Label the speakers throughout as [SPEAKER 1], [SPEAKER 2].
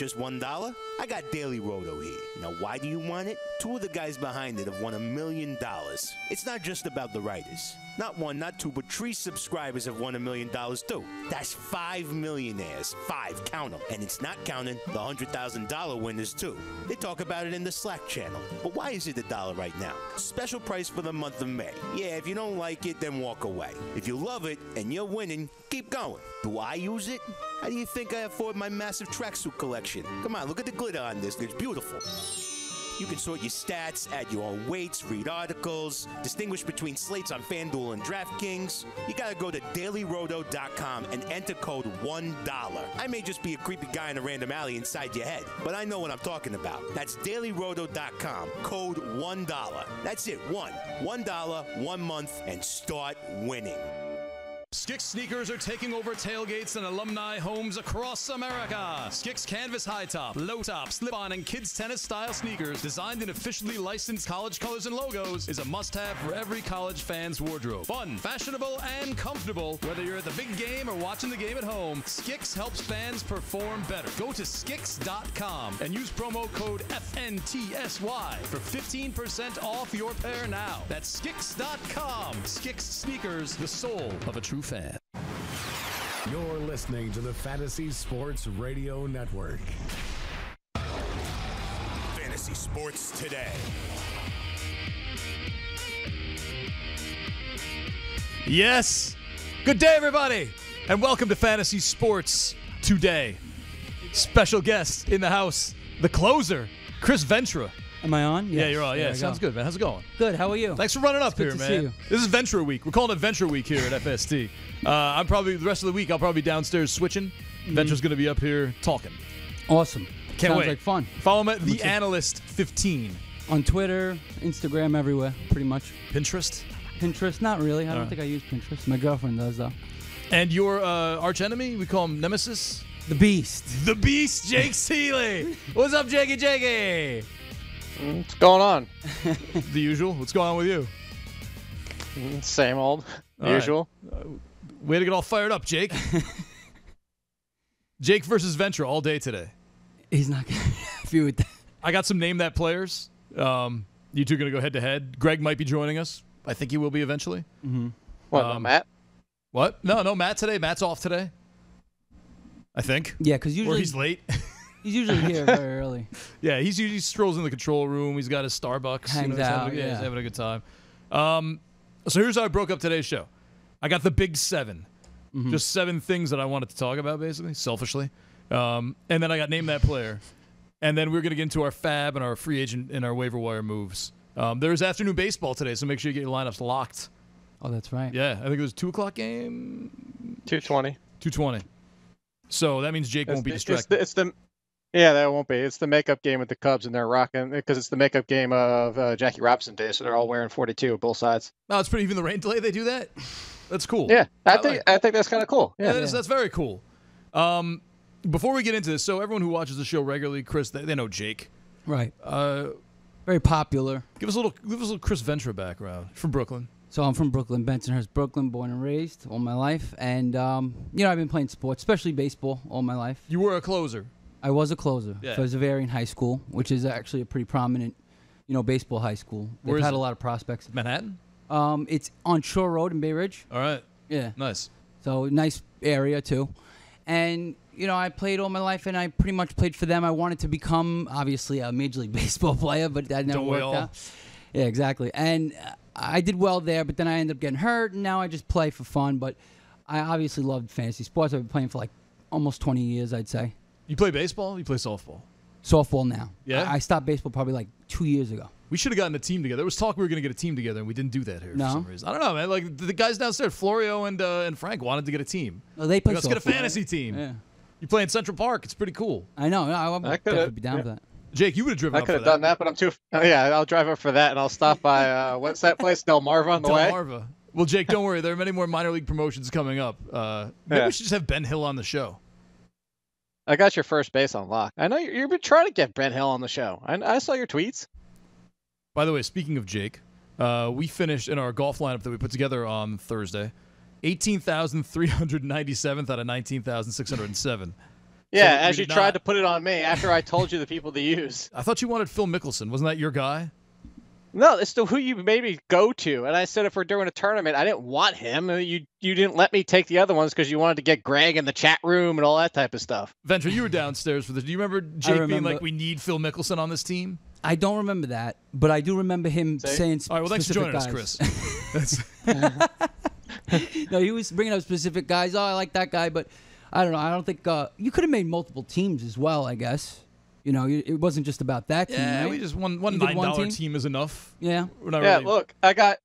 [SPEAKER 1] Just $1? I got Daily Roto here. Now, why do you want it? Two of the guys behind it have won $1 million. It's not just about the writers. Not one, not two, but 3 subscribers have won $1 million too. That's 5 millionaires. 5, count them. And it's not counting the $100,000 winners too. They talk about it in the Slack channel. But why is it $1 right now? Special price for the month of May. Yeah, if you don't like it, then walk away. If you love it and you're winning, keep going. Do I use it? How do you think I afford my massive tracksuit collection? Come on, look at the glitter on this. It's beautiful. You can sort your stats, add your own weights, read articles, distinguish between slates on FanDuel and DraftKings. You gotta go to dailyroto.com and enter code $1. I may just be a creepy guy in a random alley inside your head, but I know what I'm talking about. That's dailyroto.com, code $1. That's it, $1. 1 month, and start winning.
[SPEAKER 2] Skix sneakers are taking over tailgates and alumni homes across America. Skix canvas high top, low top, slip-on, and kids tennis style sneakers designed in officially licensed college colors and logos is a must-have for every college fan's wardrobe. Fun, fashionable, and comfortable. Whether you're at the big game or watching the game at home, Skix helps fans perform better. Go to Skix.com and use promo code FNTSY for 15% off your pair now. That's Skix.com. Skix sneakers, the soul of a true fan.
[SPEAKER 3] You're listening to the Fantasy Sports Radio Network.
[SPEAKER 1] Fantasy Sports Today.
[SPEAKER 2] Yes. Good day, everybody, and welcome to Fantasy Sports Today. Special guest in the house, the closer, Chris Ventura.
[SPEAKER 4] Am I on? Yes.
[SPEAKER 2] Yeah, you're on. Yeah, sounds good, man. How's it going?
[SPEAKER 4] Good. How are you?
[SPEAKER 2] Thanks for running up
[SPEAKER 4] It's
[SPEAKER 2] here,
[SPEAKER 4] good to
[SPEAKER 2] man.
[SPEAKER 4] see you.
[SPEAKER 2] This is Venture Week. We're calling it Venture Week here at FST. I'm probably the rest of the week. I'll probably be downstairs switching. Venture's going to be up here talking.
[SPEAKER 4] Awesome.
[SPEAKER 2] Can't
[SPEAKER 4] Sounds
[SPEAKER 2] wait.
[SPEAKER 4] like fun.
[SPEAKER 2] Follow him at The Analyst 15.
[SPEAKER 4] On Twitter, Instagram, everywhere, pretty much.
[SPEAKER 2] Pinterest.
[SPEAKER 4] Pinterest, not really. I don't think I use Pinterest. My girlfriend does, though.
[SPEAKER 2] And your arch enemy, we call him Nemesis.
[SPEAKER 4] The Beast.
[SPEAKER 2] The Beast, Jake Seeley. What's up, Jakey?
[SPEAKER 5] What's going on?
[SPEAKER 2] The usual. What's going on with you?
[SPEAKER 5] Same old.
[SPEAKER 2] All
[SPEAKER 5] Usual.
[SPEAKER 2] Right. Way to get all fired up, Jake. Jake versus Venture all day today.
[SPEAKER 4] He's not going to be happy with that.
[SPEAKER 2] I got some name that players. You two are going to go head-to-head. Greg might be joining us. I think he will be eventually.
[SPEAKER 4] Mm-hmm.
[SPEAKER 5] What, no, Matt?
[SPEAKER 2] What? No, Matt today. Matt's off today. I think.
[SPEAKER 4] Yeah, because usually...
[SPEAKER 2] Or he's late.
[SPEAKER 4] He's usually here very early.
[SPEAKER 2] Yeah, he usually strolls in the control room. He's got his Starbucks.
[SPEAKER 4] Hangs out,
[SPEAKER 2] he's having a good time. So here's how I broke up today's show. I got the big 7.
[SPEAKER 4] Mm-hmm.
[SPEAKER 2] Just 7 things that I wanted to talk about, basically, selfishly. And then I got Name That Player. And then we're going to get into our fab and our free agent and our waiver wire moves. There's afternoon baseball today, so make sure you get your lineups locked.
[SPEAKER 4] Oh, that's right.
[SPEAKER 2] Yeah, I think it was 2 o'clock game.
[SPEAKER 5] 2:20.
[SPEAKER 2] 2:20. So that means Jake won't be distracted.
[SPEAKER 5] Yeah, that won't be. It's the makeup game with the Cubs, and they're rocking because it's the makeup game of Jackie Robinson Day, so they're all wearing 42, both sides.
[SPEAKER 2] Oh, it's pretty. Even the rain delay, they do that. That's cool.
[SPEAKER 5] Yeah, I think that's kind of cool. Yeah,
[SPEAKER 2] that's very cool. Before we get into this, so everyone who watches the show regularly, Chris, they know Jake.
[SPEAKER 4] Right. Very popular.
[SPEAKER 2] Give us a little Chris Ventura background from Brooklyn.
[SPEAKER 4] So I'm from Brooklyn, Bensonhurst, Brooklyn, born and raised all my life. And, I've been playing sports, especially baseball, all my life.
[SPEAKER 2] You were a closer.
[SPEAKER 4] I was a closer
[SPEAKER 2] Yeah.
[SPEAKER 4] for Zavarian High School, which is actually a pretty prominent, baseball high school.
[SPEAKER 2] Where
[SPEAKER 4] They've
[SPEAKER 2] is
[SPEAKER 4] had
[SPEAKER 2] it?
[SPEAKER 4] a lot of prospects.
[SPEAKER 2] Manhattan?
[SPEAKER 4] It's on Shore Road in Bay Ridge.
[SPEAKER 2] All right.
[SPEAKER 4] Yeah.
[SPEAKER 2] Nice.
[SPEAKER 4] So nice area, too. And, I played all my life, and I pretty much played for them. I wanted to become, obviously, a Major League Baseball player, but that never worked out. Yeah, exactly. And I did well there, but then I ended up getting hurt, and now I just play for fun. But I obviously loved fantasy sports. I've been playing for like almost 20 years, I'd say.
[SPEAKER 2] You play baseball? You play softball?
[SPEAKER 4] Softball now.
[SPEAKER 2] Yeah?
[SPEAKER 4] I stopped baseball probably like 2 years ago.
[SPEAKER 2] We should have gotten a team together. There was talk we were going to get a team together, and we didn't do that here
[SPEAKER 4] No?
[SPEAKER 2] for some reason. I don't know, man. Like the guys downstairs, Florio and Frank, wanted to get a team.
[SPEAKER 4] Oh, they play
[SPEAKER 2] Let's get a
[SPEAKER 4] softball.
[SPEAKER 2] fantasy team.
[SPEAKER 4] Yeah.
[SPEAKER 2] You play in Central Park. It's pretty cool.
[SPEAKER 4] I know. I would
[SPEAKER 5] I could've-
[SPEAKER 4] definitely be down for that.
[SPEAKER 2] Jake, you would have driven
[SPEAKER 5] I
[SPEAKER 2] up
[SPEAKER 5] could
[SPEAKER 2] for
[SPEAKER 5] have done that, but I'm too. Oh, yeah, I'll drive up for that, and I'll stop by what's that place, Delmarva on the way.
[SPEAKER 2] Delmarva. Well, Jake, don't worry. There are many more minor league promotions coming up. Maybe we should just have Ben Hill on the show.
[SPEAKER 5] I got your first base on lock. I know you've been trying to get Ben Hill on the show. I saw your tweets.
[SPEAKER 2] By the way, speaking of Jake, we finished in our golf lineup that we put together on Thursday, 18,397th out of 19,607.
[SPEAKER 5] Yeah,
[SPEAKER 2] So
[SPEAKER 5] as
[SPEAKER 2] we
[SPEAKER 5] you
[SPEAKER 2] did
[SPEAKER 5] tried
[SPEAKER 2] not.
[SPEAKER 5] to put it on me after I told you the people to use.
[SPEAKER 2] I thought you wanted Phil Mickelson. Wasn't that your guy?
[SPEAKER 5] No, it's still who you made me go to. And I said if we're doing a tournament, I didn't want him. You didn't let me take the other ones because you wanted to get Greg in the chat room and all that type of stuff.
[SPEAKER 2] Venture, you were downstairs for this. Do you remember Jake being
[SPEAKER 4] remember.
[SPEAKER 2] like, we need Phil Mickelson on this team?
[SPEAKER 4] I don't remember that, but I do remember him saying
[SPEAKER 2] All right, well, thanks for
[SPEAKER 4] specific
[SPEAKER 2] joining
[SPEAKER 4] guys.
[SPEAKER 2] us, Chris.
[SPEAKER 4] No, he was bringing up specific guys. Oh, I like that guy, but I don't know. I don't think you could have made multiple teams as well, I guess. You know, it wasn't just about that team,
[SPEAKER 2] Yeah,
[SPEAKER 4] right?
[SPEAKER 2] we just one
[SPEAKER 4] You did one
[SPEAKER 2] $9 team is enough.
[SPEAKER 4] Yeah.
[SPEAKER 2] We're not
[SPEAKER 5] Yeah,
[SPEAKER 2] really...
[SPEAKER 5] look, I got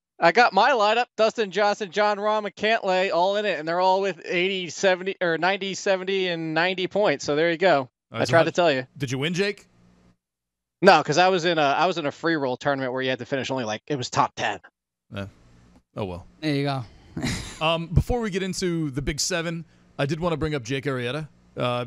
[SPEAKER 5] my lineup, Dustin Johnson, John Rahm, and Cantlay all in it, and they're all with 80, 70, or 90, 70, and 90 points. So there you go.
[SPEAKER 2] All right,
[SPEAKER 5] I
[SPEAKER 2] so
[SPEAKER 5] tried to tell you.
[SPEAKER 2] Did you win, Jake?
[SPEAKER 5] No, because I was in a free roll tournament where you had to finish only it was top 10.
[SPEAKER 2] Oh, well.
[SPEAKER 4] There you go.
[SPEAKER 2] Before we get into the Big Seven, I did want to bring up Jake Arrieta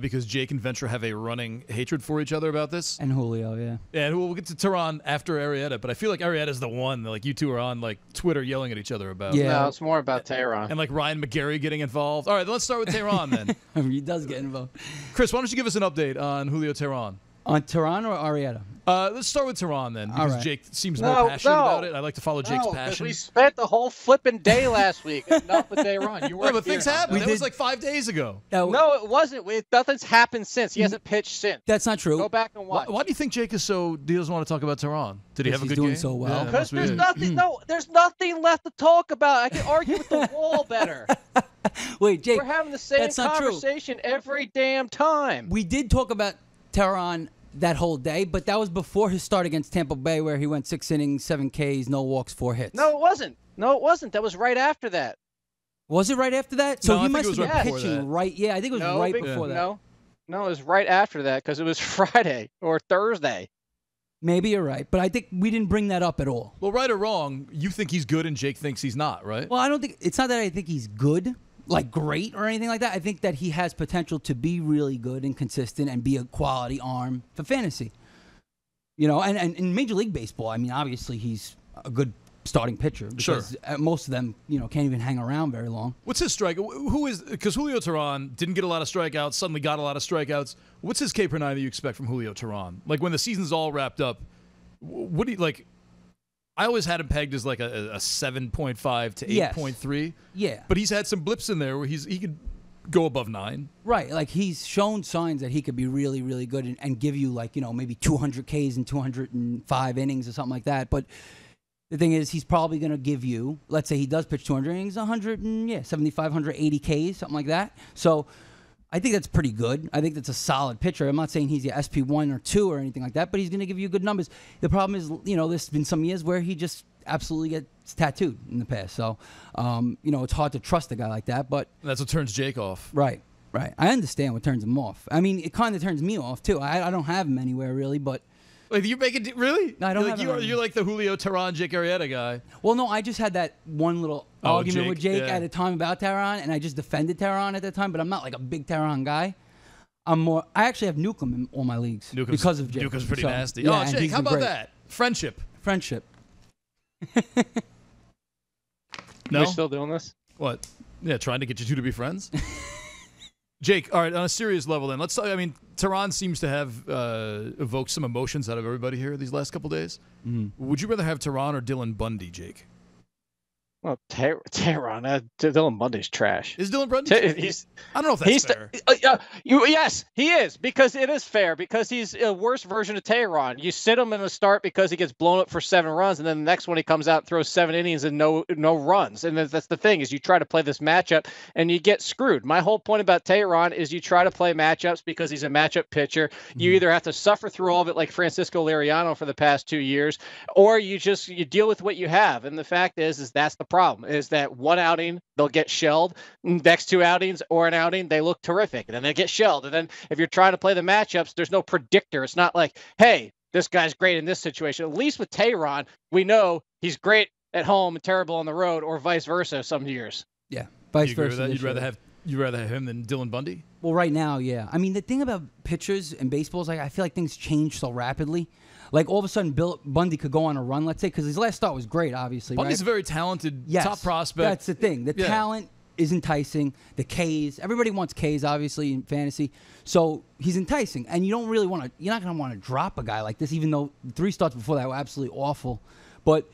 [SPEAKER 2] because Jake and Venture have a running hatred for each other about this.
[SPEAKER 4] And Julio, yeah.
[SPEAKER 2] And we'll get to Tehran after Arrieta, but I feel like Arrieta's the one that you two are on Twitter yelling at each other about.
[SPEAKER 4] Yeah.
[SPEAKER 5] No, it's more about Tehran.
[SPEAKER 2] And Ryan McGarry getting involved. All right, let's start with Tehran then.
[SPEAKER 4] He does get involved.
[SPEAKER 2] Chris, why don't you give us an update on Julio Tehran?
[SPEAKER 4] On Tehran or Arietta?
[SPEAKER 2] Let's start with Tehran then, because
[SPEAKER 4] right.
[SPEAKER 2] Jake seems more passionate about it. I like to follow Jake's
[SPEAKER 5] No,
[SPEAKER 2] passion.
[SPEAKER 5] we spent the whole flipping day last week. Enough with Tehran. You
[SPEAKER 2] Yeah,
[SPEAKER 5] weren't
[SPEAKER 2] but things
[SPEAKER 5] here.
[SPEAKER 2] happen.
[SPEAKER 4] We
[SPEAKER 2] That was
[SPEAKER 4] did-
[SPEAKER 2] 5 days ago.
[SPEAKER 5] No, it wasn't. Nothing's happened since. He hasn't pitched since.
[SPEAKER 4] That's not true.
[SPEAKER 5] Go back and watch.
[SPEAKER 2] Why do you think Jake is so? He doesn't want to talk about Tehran. Did he have a
[SPEAKER 4] Because
[SPEAKER 2] good
[SPEAKER 4] he's doing
[SPEAKER 2] game?
[SPEAKER 4] so well.
[SPEAKER 2] Yeah,
[SPEAKER 5] Because
[SPEAKER 2] must be
[SPEAKER 5] there's
[SPEAKER 2] it.
[SPEAKER 5] nothing. No, there's nothing left to talk about. I can argue with the wall better.
[SPEAKER 4] Wait, Jake.
[SPEAKER 5] We're having the same
[SPEAKER 4] that's not true.
[SPEAKER 5] conversation every damn time.
[SPEAKER 4] We did talk about Tehran that whole day, but that was before his start against Tampa Bay where he went 6 innings, 7 Ks, no walks, 4 hits.
[SPEAKER 5] No, it wasn't. No, it wasn't. That was right after that.
[SPEAKER 4] Was it right after that?
[SPEAKER 2] No,
[SPEAKER 4] So
[SPEAKER 2] I
[SPEAKER 4] he
[SPEAKER 2] think it
[SPEAKER 4] must
[SPEAKER 2] was
[SPEAKER 4] have
[SPEAKER 2] right
[SPEAKER 4] been
[SPEAKER 2] before
[SPEAKER 4] pitching
[SPEAKER 2] that.
[SPEAKER 4] right. Yeah, I think it was right before that.
[SPEAKER 5] No, it was right after that because it was Friday or Thursday.
[SPEAKER 4] Maybe you're right, but I think we didn't bring that up at all.
[SPEAKER 2] Well, right or wrong, you think he's good and Jake thinks he's not, right?
[SPEAKER 4] Well, I don't think it's not that I think he's good, like great or anything like that. I think that he has potential to be really good and consistent and be a quality arm for fantasy. You know, and in Major League Baseball, I mean, obviously he's a good starting pitcher because most of them, can't even hang around very long.
[SPEAKER 2] What's his strike? Who is, because Julio Tehran didn't get a lot of strikeouts, suddenly got a lot of strikeouts. What's his K per 9 that you expect from Julio Tehran? When the season's all wrapped up, what do you like? I always had him pegged as a 7.5 to 8.3.
[SPEAKER 4] Yeah.
[SPEAKER 2] But he's had some blips in there where he could go above 9.
[SPEAKER 4] Right, like he's shown signs that he could be really, really good and give you maybe 200 Ks in 205 innings or something like that. But the thing is, he's probably going to give you, let's say he does pitch 200 innings, 75, 180 Ks, something like that. So I think that's pretty good. I think that's a solid pitcher. I'm not saying he's your SP1 or 2 or anything like that, but he's going to give you good numbers. The problem is, there's been some years where he just absolutely gets tattooed in the past. So, it's hard to trust a guy like that. But
[SPEAKER 2] That's what turns Jake off.
[SPEAKER 4] Right. I understand what turns him off. I mean, it kind of turns me off, too. I don't have him anywhere, really, but...
[SPEAKER 2] Like, you make it really?
[SPEAKER 4] No, I don't have him.
[SPEAKER 2] You're like the Julio Tehran, Jake Arrieta guy.
[SPEAKER 4] Well, no, I just had that one little argument with Jake
[SPEAKER 2] yeah.
[SPEAKER 4] at a time about Tehran, and I just defended Tehran at that time, but I'm not like a big Tehran guy. I actually have Newcomb in all my leagues because of Jake.
[SPEAKER 2] Newcomb's pretty
[SPEAKER 4] So,
[SPEAKER 2] nasty.
[SPEAKER 4] yeah,
[SPEAKER 2] Oh,
[SPEAKER 4] and
[SPEAKER 2] Jake,
[SPEAKER 4] he's
[SPEAKER 2] how
[SPEAKER 4] been
[SPEAKER 2] about
[SPEAKER 4] great.
[SPEAKER 2] that? Friendship. No?
[SPEAKER 5] We're still doing this?
[SPEAKER 2] What? Yeah, trying to get you two to be friends? Jake, all right, on a serious level then, let's talk. I mean, Tehran seems to have evoked some emotions out of everybody here these last couple days. Mm-hmm. Would you rather have Tehran or Dylan Bundy, Jake?
[SPEAKER 5] Well, Tehran, Dylan Bundy's trash.
[SPEAKER 2] Is Dylan Bundy trash? I don't know if that's fair.
[SPEAKER 5] Yes, he is, because it is fair, because he's a worse version of Tehran. You sit him in the start because he gets blown up for 7 runs, and then the next one he comes out and throws 7 innings and no runs. And that's the thing, is you try to play this matchup, and you get screwed. My whole point about Tehran is you try to play matchups because he's a matchup pitcher. Mm-hmm. You either have to suffer through all of it like Francisco Liriano for the past 2 years, or you deal with what you have. And the fact is that's the problem, is that one outing they'll get shelled, next 2 outings or an outing they look terrific, and then they get shelled. And then if you're trying to play the matchups, there's no predictor. It's not like, hey, this guy's great in this situation. At least with Tehran, we know he's great at home and terrible on the road, or vice versa some years.
[SPEAKER 4] Yeah, vice
[SPEAKER 2] versa.
[SPEAKER 4] versa.
[SPEAKER 2] You'd rather have him than Dylan Bundy?
[SPEAKER 4] Well, right now, yeah. I mean, the thing about pitchers and baseball is I feel like things change so rapidly. Like, all of a sudden, Bundy could go on a run, let's say, because his last start was great, obviously.
[SPEAKER 2] Bundy's
[SPEAKER 4] right?
[SPEAKER 2] a very talented top prospect.
[SPEAKER 4] That's the thing. The talent is enticing. The Ks, everybody wants Ks, obviously, in fantasy. So he's enticing. And you don't really want to, you're not going to want to drop a guy like this, even though 3 starts before that were absolutely awful. But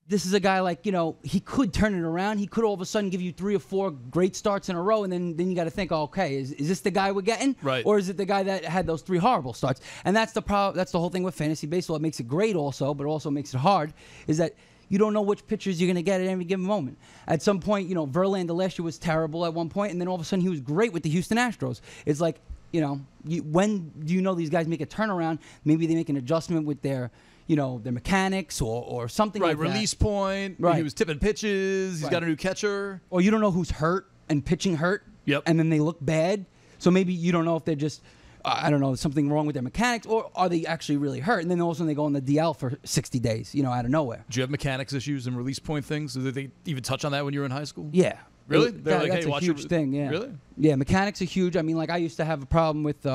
[SPEAKER 4] this is a guy like, he could turn it around. He could all of a sudden give you 3 or 4 great starts in a row, and then you got to think, okay, is this the guy we're getting?
[SPEAKER 2] Right.
[SPEAKER 4] Or is it the guy that had those 3 horrible starts? And that's the whole thing with fantasy baseball. It makes it great also, but also makes it hard, is that you don't know which pitchers you're going to get at any given moment. At some point, Verlander last year was terrible at one point, and then all of a sudden he was great with the Houston Astros. It's like, when do you know these guys make a turnaround? Maybe they make an adjustment with their mechanics or something like that.
[SPEAKER 2] Right, release point.
[SPEAKER 4] Right.
[SPEAKER 2] He was tipping pitches. He's got a new catcher.
[SPEAKER 4] Or you don't know who's hurt and pitching hurt.
[SPEAKER 2] Yep.
[SPEAKER 4] And then they look bad. So maybe you don't know if they're just, something wrong with their mechanics, or are they actually really hurt? And then all of a sudden they go on the DL for 60 days, out of nowhere.
[SPEAKER 2] Do you have mechanics issues and release point things? Did they even touch on that when you were in high school?
[SPEAKER 4] Yeah.
[SPEAKER 2] Really?
[SPEAKER 4] They're like, that's a huge thing, yeah.
[SPEAKER 2] Really?
[SPEAKER 4] Yeah, mechanics are huge. I mean, I used to have a problem with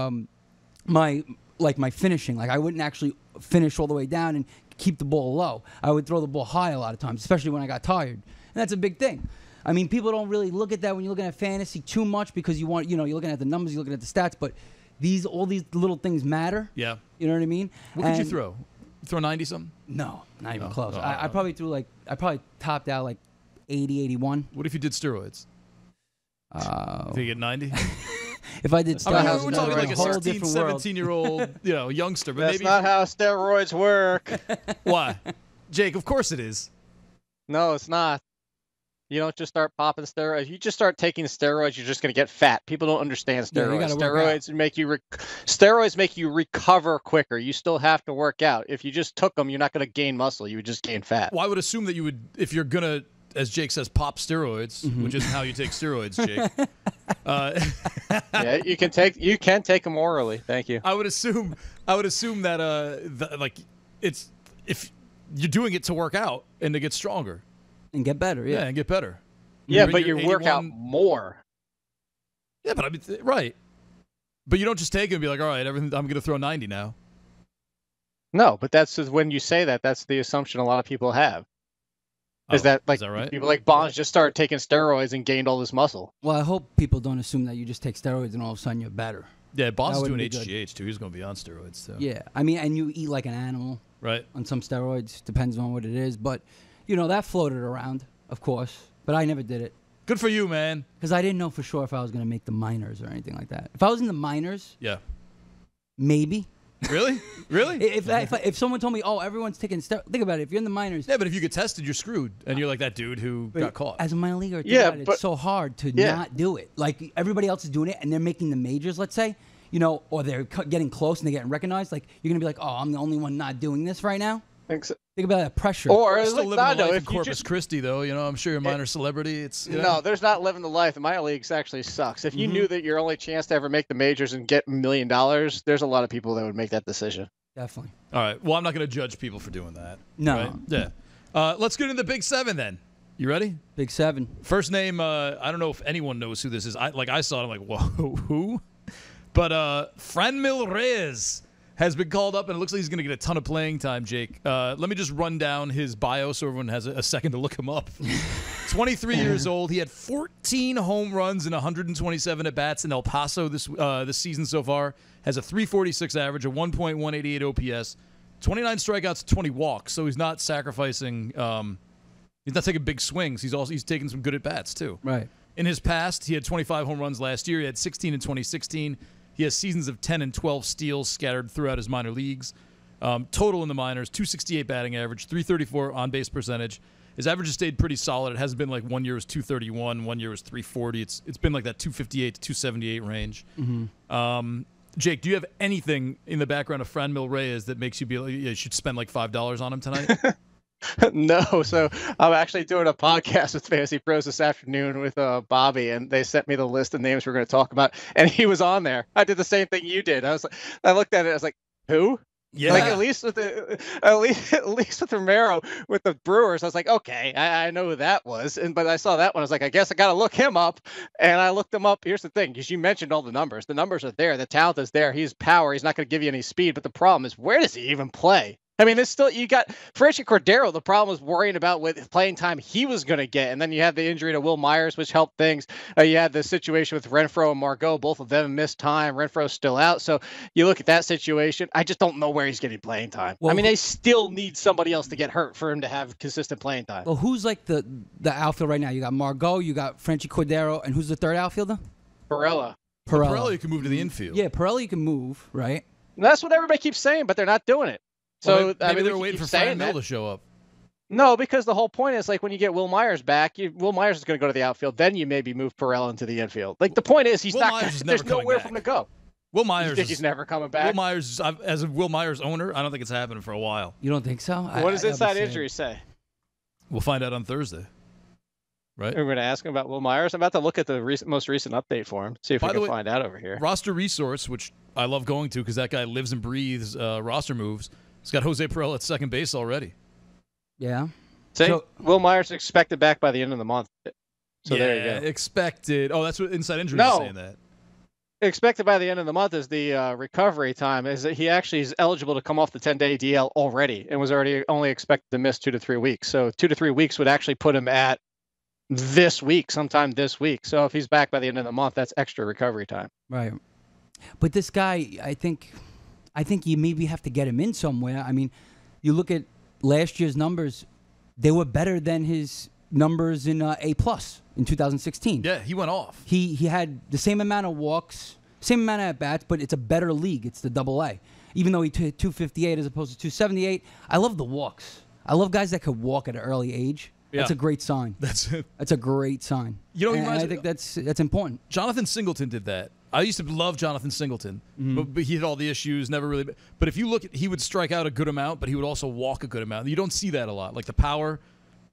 [SPEAKER 4] my finishing. I wouldn't actually finish all the way down and keep the ball low. I would throw the ball high a lot of times, especially when I got tired. And that's a big thing. I mean, people don't really look at that when you're looking at fantasy too much, because you're looking at the numbers, you're looking at the stats, but all these little things matter.
[SPEAKER 2] Yeah.
[SPEAKER 4] You know what I mean?
[SPEAKER 2] What could you throw? You throw 90-something?
[SPEAKER 4] No, not even close. I probably threw I probably topped out 80, 81.
[SPEAKER 2] What if you did steroids? If you get 90?
[SPEAKER 4] If I did steroids,
[SPEAKER 2] we're talking like a 16,
[SPEAKER 4] 17-year-old
[SPEAKER 2] 17-year-old, youngster. But
[SPEAKER 5] That's not how steroids work.
[SPEAKER 2] Why? Jake, of course it is.
[SPEAKER 5] No, it's not. You don't just start popping steroids. You just start taking steroids, you're just going to get fat. People don't understand steroids. Steroids make you recover quicker. You still have to work out. If you just took them, you're not going to gain muscle. You would just gain fat.
[SPEAKER 2] Well, I would assume that you would, if you're going to, as Jake says, pop steroids, which isn't how you take steroids, Jake.
[SPEAKER 5] Yeah, you can take them orally. Thank you.
[SPEAKER 2] I would assume that it's if you're doing it to work out and to get stronger
[SPEAKER 4] and get better. Yeah,
[SPEAKER 2] and get better.
[SPEAKER 5] Yeah, but you work out more.
[SPEAKER 2] Yeah, but I mean, right. But you don't just take it and be like, all right, everything. I'm going to throw 90 now.
[SPEAKER 5] No, but that's when you say that. That's the assumption a lot of people have. Is that
[SPEAKER 2] right?
[SPEAKER 5] People like Bonds just started taking steroids and gained all this muscle?
[SPEAKER 4] Well, I hope people don't assume that you just take steroids and all of a sudden you're better.
[SPEAKER 2] Yeah, Bonds is doing HGH too. He's going to be on steroids too.
[SPEAKER 4] Yeah, I mean, and you eat like an animal,
[SPEAKER 2] right?
[SPEAKER 4] On some steroids, depends on what it is. But that floated around, of course. But I never did it.
[SPEAKER 2] Good for you, man.
[SPEAKER 4] Because I didn't know for sure if I was going to make the minors or anything like that. If I was in the minors,
[SPEAKER 2] yeah,
[SPEAKER 4] maybe.
[SPEAKER 2] Really? Really?
[SPEAKER 4] If someone told me, oh, everyone's taking steroids, think about it. If you're in the minors.
[SPEAKER 2] Yeah, but if you get tested, you're screwed. And you're like that dude who got caught.
[SPEAKER 4] As a minor leaguer, it's so hard to not do it. Like, everybody else is doing it, and they're making the majors, let's say, or they're getting close and they're getting recognized. Like, you're going to be like, oh, I'm the only one not doing this right now?
[SPEAKER 5] Think
[SPEAKER 4] about that pressure.
[SPEAKER 5] Or
[SPEAKER 2] still living the life in Corpus Christi, though. I'm sure you're a minor celebrity. It's
[SPEAKER 5] No, there's not living the life. The minor leagues actually sucks. If you knew that your only chance to ever make the majors and get $1 million, there's a lot of people that would make that decision.
[SPEAKER 4] Definitely.
[SPEAKER 2] All right. Well, I'm not going to judge people for doing that.
[SPEAKER 4] No.
[SPEAKER 2] Right? Yeah. Let's get into the Big Seven then. You ready?
[SPEAKER 4] Big Seven.
[SPEAKER 2] First name, I don't know if anyone knows who this is. I saw it, I'm like, whoa, who? But Franmil Reyes has been called up, and it looks like he's going to get a ton of playing time, Jake. Let me just run down his bio so everyone has a second to look him up. 23 years old. He had 14 home runs and 127 at-bats in El Paso this season so far. Has a 346 average, a 1.188 OPS, 29 strikeouts, 20 walks. So he's not sacrificing. He's not taking big swings. He's taking some good at-bats, too.
[SPEAKER 4] Right.
[SPEAKER 2] In his past, he had 25 home runs last year. He had 16 in 2016. He has seasons of 10 and 12 steals scattered throughout his minor leagues. Total in the minors, 268 batting average, 334 on-base percentage. His average has stayed pretty solid. It hasn't been like 1 year was 231, 1 year was 340. It's been like that 258 to 278 range. Mm-hmm. Jake, do you have anything in the background of Franmil Reyes that makes you be like, you should spend like $5 on him tonight?
[SPEAKER 5] No, so I'm actually doing a podcast with Fantasy Pros this afternoon with Bobby, and they sent me the list of names we're going to talk about, and he was on there. I did the same thing you did. I looked at it, I was like, who?
[SPEAKER 2] Yeah.
[SPEAKER 5] Like at least with Romero with the Brewers, I was like, okay, I know who that was. But I saw that one, I was like, I guess I got to look him up. And I looked him up. Here's the thing, because you mentioned all the numbers. The numbers are there. The talent is there. He's power. He's not going to give you any speed. But the problem is, where does he even play? I mean, it's still, you got Franchi Cordero. The problem was worrying about what playing time he was going to get. And then you had the injury to Will Myers, which helped things. You had the situation with Renfroe and Margot. Both of them missed time. Renfroe's still out. So you look at that situation. I just don't know where he's getting playing time. Well, I mean, they still need somebody else to get hurt for him to have consistent playing time.
[SPEAKER 4] Well, who's like the outfield right now? You got Margot, you got Franchi Cordero, and who's the third outfielder?
[SPEAKER 5] Perella.
[SPEAKER 2] Perella, you can move to the infield.
[SPEAKER 4] Yeah, Perella, you can move, right?
[SPEAKER 5] And that's what everybody keeps saying, but they're not doing it. So
[SPEAKER 2] well, maybe they're waiting for Franmil to show up.
[SPEAKER 5] No, because the whole point is, like, when you get Will Myers back, Will Myers is going to go to the outfield. Then you maybe move Perella into the infield. Like, the point is, there's nowhere for him to go.
[SPEAKER 2] Will Myers,
[SPEAKER 5] you think he's never coming back?
[SPEAKER 2] Will Myers, as a Will Myers owner, I don't think it's happening for a while.
[SPEAKER 4] You don't think so?
[SPEAKER 5] What does inside injury say?
[SPEAKER 2] We'll find out on Thursday. Right?
[SPEAKER 5] We're going to ask him about Will Myers. I'm about to look at the most recent update for him. See if we can find out over here.
[SPEAKER 2] Roster Resource, which I love going to because that guy lives and breathes roster moves. He's got Jose Perella at second base already.
[SPEAKER 4] Yeah.
[SPEAKER 5] So Will Myers expected back by the end of the month. So
[SPEAKER 2] yeah,
[SPEAKER 5] there you go.
[SPEAKER 2] Expected. Oh, that's what inside injury is saying that.
[SPEAKER 5] Expected by the end of the month is the recovery time. Is that he actually is eligible to come off the 10-day DL already and was already only expected to miss 2 to 3 weeks. So 2 to 3 weeks would actually put him at this week, sometime this week. So if he's back by the end of the month, that's extra recovery time.
[SPEAKER 4] Right. But this guy, I think you maybe have to get him in somewhere. I mean, you look at last year's numbers; they were better than his numbers in A+ in 2016.
[SPEAKER 2] Yeah, he went off.
[SPEAKER 4] He had the same amount of walks, same amount of at bats, but it's a better league. It's the AA. Even though he hit 258 as opposed to 278, I love the walks. I love guys that could walk at an early age. Yeah. That's a great sign. That's a great sign.
[SPEAKER 2] You know,
[SPEAKER 4] I think that's important.
[SPEAKER 2] Jonathan Singleton did that. I used to love Jonathan Singleton, but he had all the issues, never really. But if you look, he would strike out a good amount, but he would also walk a good amount. You don't see that a lot. Like the power,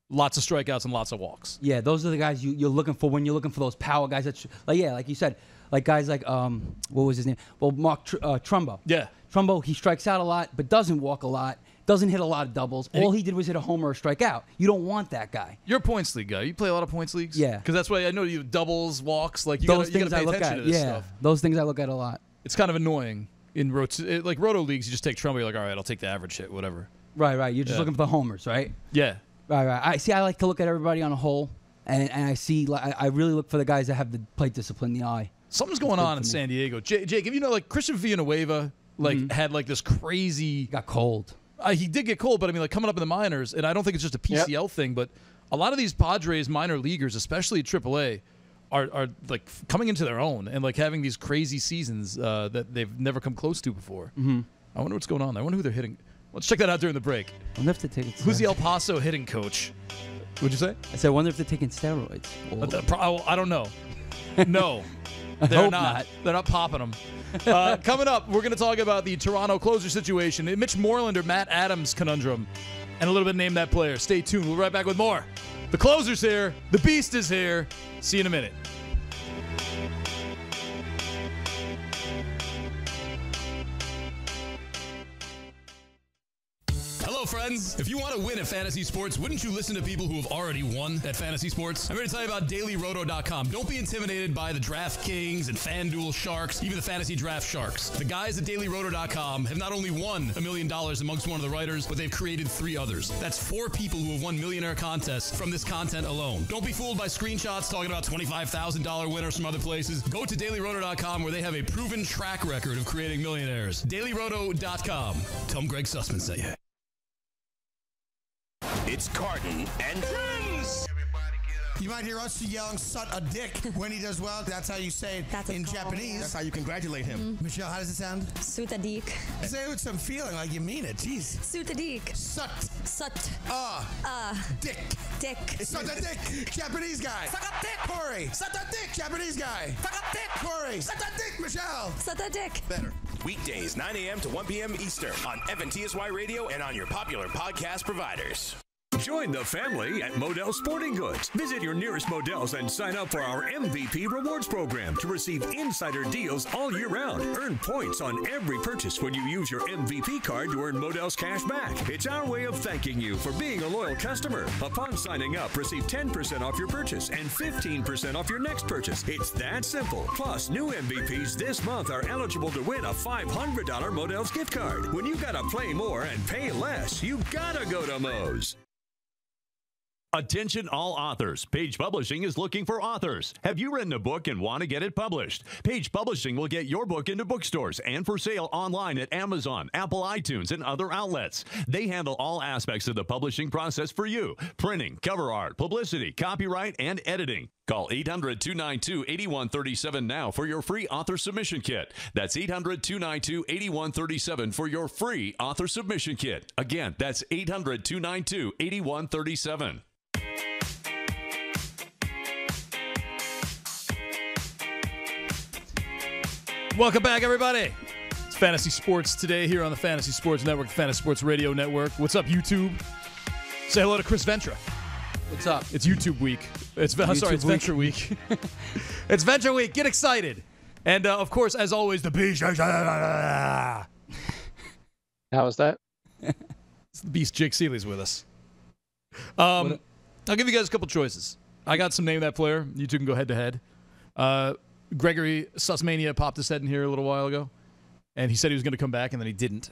[SPEAKER 2] lots of strikeouts and lots of walks.
[SPEAKER 4] Yeah, those are the guys you're looking for when you're looking for those power guys. That like you said, like guys like what was his name? Well, Mark Trumbo.
[SPEAKER 2] Yeah,
[SPEAKER 4] Trumbo. He strikes out a lot, but doesn't walk a lot. Doesn't hit a lot of doubles. All he did was hit a homer or strike out. You don't want that guy.
[SPEAKER 2] You're a points league guy. You play a lot of points leagues?
[SPEAKER 4] Yeah.
[SPEAKER 2] Because that's why I know you have doubles, walks. Like you got to pay attention to this stuff.
[SPEAKER 4] Those things I look at a lot.
[SPEAKER 2] It's kind of annoying. In like roto leagues, you just take Trumbo. You're like, all right, I'll take the average hit, whatever.
[SPEAKER 4] Right. You're just looking for the homers, right?
[SPEAKER 2] Yeah.
[SPEAKER 4] Right. I like to look at everybody on a whole, and I see. I really look for the guys that have the plate discipline in the eye.
[SPEAKER 2] Something's going on in San Diego. Jake, if you know, like Christian Villanueva, had like this crazy.
[SPEAKER 4] He got cold.
[SPEAKER 2] He did get cold, but I mean, like coming up in the minors, and I don't think it's just a PCL thing, but a lot of these Padres minor leaguers, especially AAA, are like coming into their own and like having these crazy seasons that they've never come close to before. Mm-hmm. I wonder what's going on there. I wonder who they're hitting. Let's check that out during the break.
[SPEAKER 4] I wonder if they're taking
[SPEAKER 2] Who's the El Paso hitting coach? What'd you say?
[SPEAKER 4] I said, I wonder if they're taking steroids.
[SPEAKER 2] I don't know. No. They're not. They're not popping them. Coming up, we're going to talk about the Toronto closer situation, Mitch Moreland or Matt Adams conundrum, and a little bit Name That Player. Stay tuned. We'll be right back with more. The closer's here. The beast is here. See you in a minute. Hello, friends. If you want to win at fantasy sports, wouldn't you listen to people who have already won at fantasy sports? I'm going to tell you about DailyRoto.com. Don't be intimidated by the DraftKings and FanDuel Sharks, even the Fantasy Draft Sharks. The guys at DailyRoto.com have not only won $1 million amongst one of the writers, but they've created 3 others. That's 4 people who have won millionaire contests from this content alone. Don't be fooled by screenshots talking about $25,000 winners from other places. Go to DailyRoto.com where they have a proven track record of creating millionaires. DailyRoto.com. Tell them Greg Sussman sent you.
[SPEAKER 1] It's Carton and Friends.
[SPEAKER 6] You might hear us yelling "Sut a dick" when he does well. That's how you say it in Japanese. That's how you congratulate him. Mm-hmm. Michelle, how does it sound?
[SPEAKER 7] Suta dik.
[SPEAKER 6] Say it with some feeling, like you mean it. Jeez.
[SPEAKER 7] Suta dik.
[SPEAKER 6] Sut. Dick.
[SPEAKER 7] Dick.
[SPEAKER 6] Sut a dick. Japanese guy. Suck a dick. Corey. Sut a dick. Japanese guy. Suck a dick. Corey. Sut a dick. Michelle.
[SPEAKER 7] Suta dick.
[SPEAKER 6] Better.
[SPEAKER 1] Weekdays, 9 a.m. to 1 p.m. Eastern on FNTSY Radio and on your popular podcast providers.
[SPEAKER 7] Join the family at Modell Sporting Goods. Visit your nearest Modell's and sign up for our MVP Rewards program to receive insider deals all year round. Earn points on every purchase when you use your MVP card to earn Modell's cash back. It's our way of thanking you for being a loyal customer. Upon signing up, receive 10% off your purchase and 15% off your next purchase. It's that simple. Plus, new MVPs this month are eligible to win a $500 Modell's gift card. When you gotta play more and pay less, you gotta go to Moe's.
[SPEAKER 8] Attention all authors. Page Publishing is looking for authors. Have you written a book and want to get it published? Page Publishing will get your book into bookstores and for sale online at Amazon, Apple iTunes, and other outlets. They handle all aspects of the publishing process for you. Printing, cover art, publicity, copyright, and editing. Call 800-292-8137 now for your free author submission kit. That's 800-292-8137 for your free author submission kit. Again, that's 800-292-8137.
[SPEAKER 2] Welcome back, everybody. It's Fantasy Sports Today here on the Fantasy Sports Network, the Fantasy Sports Radio Network. What's up, YouTube? Say hello to Chris Ventra.
[SPEAKER 4] What's up?
[SPEAKER 2] It's YouTube week. It's
[SPEAKER 4] YouTube
[SPEAKER 2] it's Venture Week. It's Venture Week. Get excited. And, of course, as always, the Beast.
[SPEAKER 5] How was that?
[SPEAKER 2] It's the Beast. Jake Seeley's with us. I'll give you guys a couple choices. I got some Name That Player. You two can go head-to-head. Gregory Sussmania popped his head in here a little while ago, and he said he was going to come back, and then he didn't.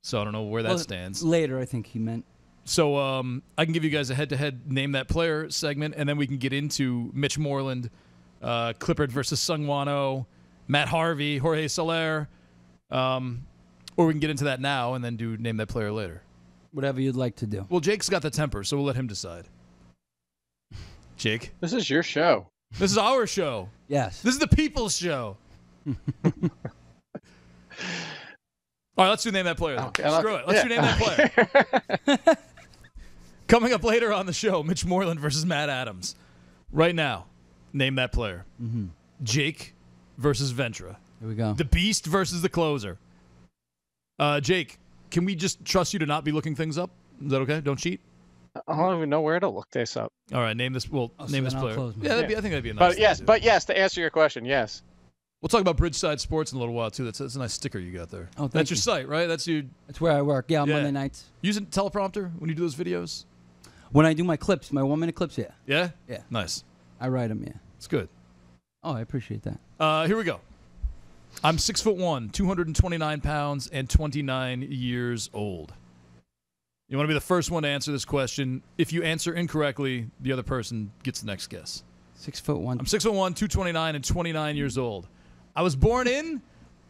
[SPEAKER 2] So I don't know where that stands.
[SPEAKER 4] Later, I think he meant.
[SPEAKER 2] So I can give you guys a head-to-head Name That Player segment, and then we can get into Mitch Moreland, Clippard versus Sungwon Oh, Matt Harvey, Jorge Soler, or we can get into that now and then do Name That Player later.
[SPEAKER 4] Whatever you'd like to do.
[SPEAKER 2] Well, Jake's got the temper, so we'll let him decide. Jake?
[SPEAKER 5] This is your show.
[SPEAKER 2] This is our show.
[SPEAKER 4] Yes.
[SPEAKER 2] This is the people's show. All right, let's do Name That Player.
[SPEAKER 5] Okay,
[SPEAKER 2] Screw it. Let's do Name That Player. Coming up later on the show, Mitch Moreland versus Matt Adams. Right now, Name That Player.
[SPEAKER 4] Mm-hmm.
[SPEAKER 2] Jake versus Ventra.
[SPEAKER 4] Here we go.
[SPEAKER 2] The Beast versus the Closer. Jake, can we just trust you to not be looking things up? Is that okay? Don't cheat?
[SPEAKER 5] I don't even know where to look this up.
[SPEAKER 2] All right, name this. Well, name this player.
[SPEAKER 4] Yeah,
[SPEAKER 2] I think that'd be a nice.
[SPEAKER 5] But yes, to answer your question, yes.
[SPEAKER 2] We'll talk about Bridgeside Sports in a little while too. That's a nice sticker you got there.
[SPEAKER 4] Oh,
[SPEAKER 2] that's your site, right? That's
[SPEAKER 4] where I work. Yeah, on Monday nights.
[SPEAKER 2] Using teleprompter when you do those videos.
[SPEAKER 4] When I do my clips, my 1-minute clips, yeah.
[SPEAKER 2] Yeah.
[SPEAKER 4] Yeah.
[SPEAKER 2] Nice.
[SPEAKER 4] I write them. Yeah.
[SPEAKER 2] It's good.
[SPEAKER 4] Oh, I appreciate that.
[SPEAKER 2] Here we go. I'm 6'1", 229 pounds, and 29 years old. You want to be the first one to answer this question. If you answer incorrectly, the other person gets the next guess.
[SPEAKER 4] 6'1".
[SPEAKER 2] I'm 6'1", 229, and 29 years old. I was born in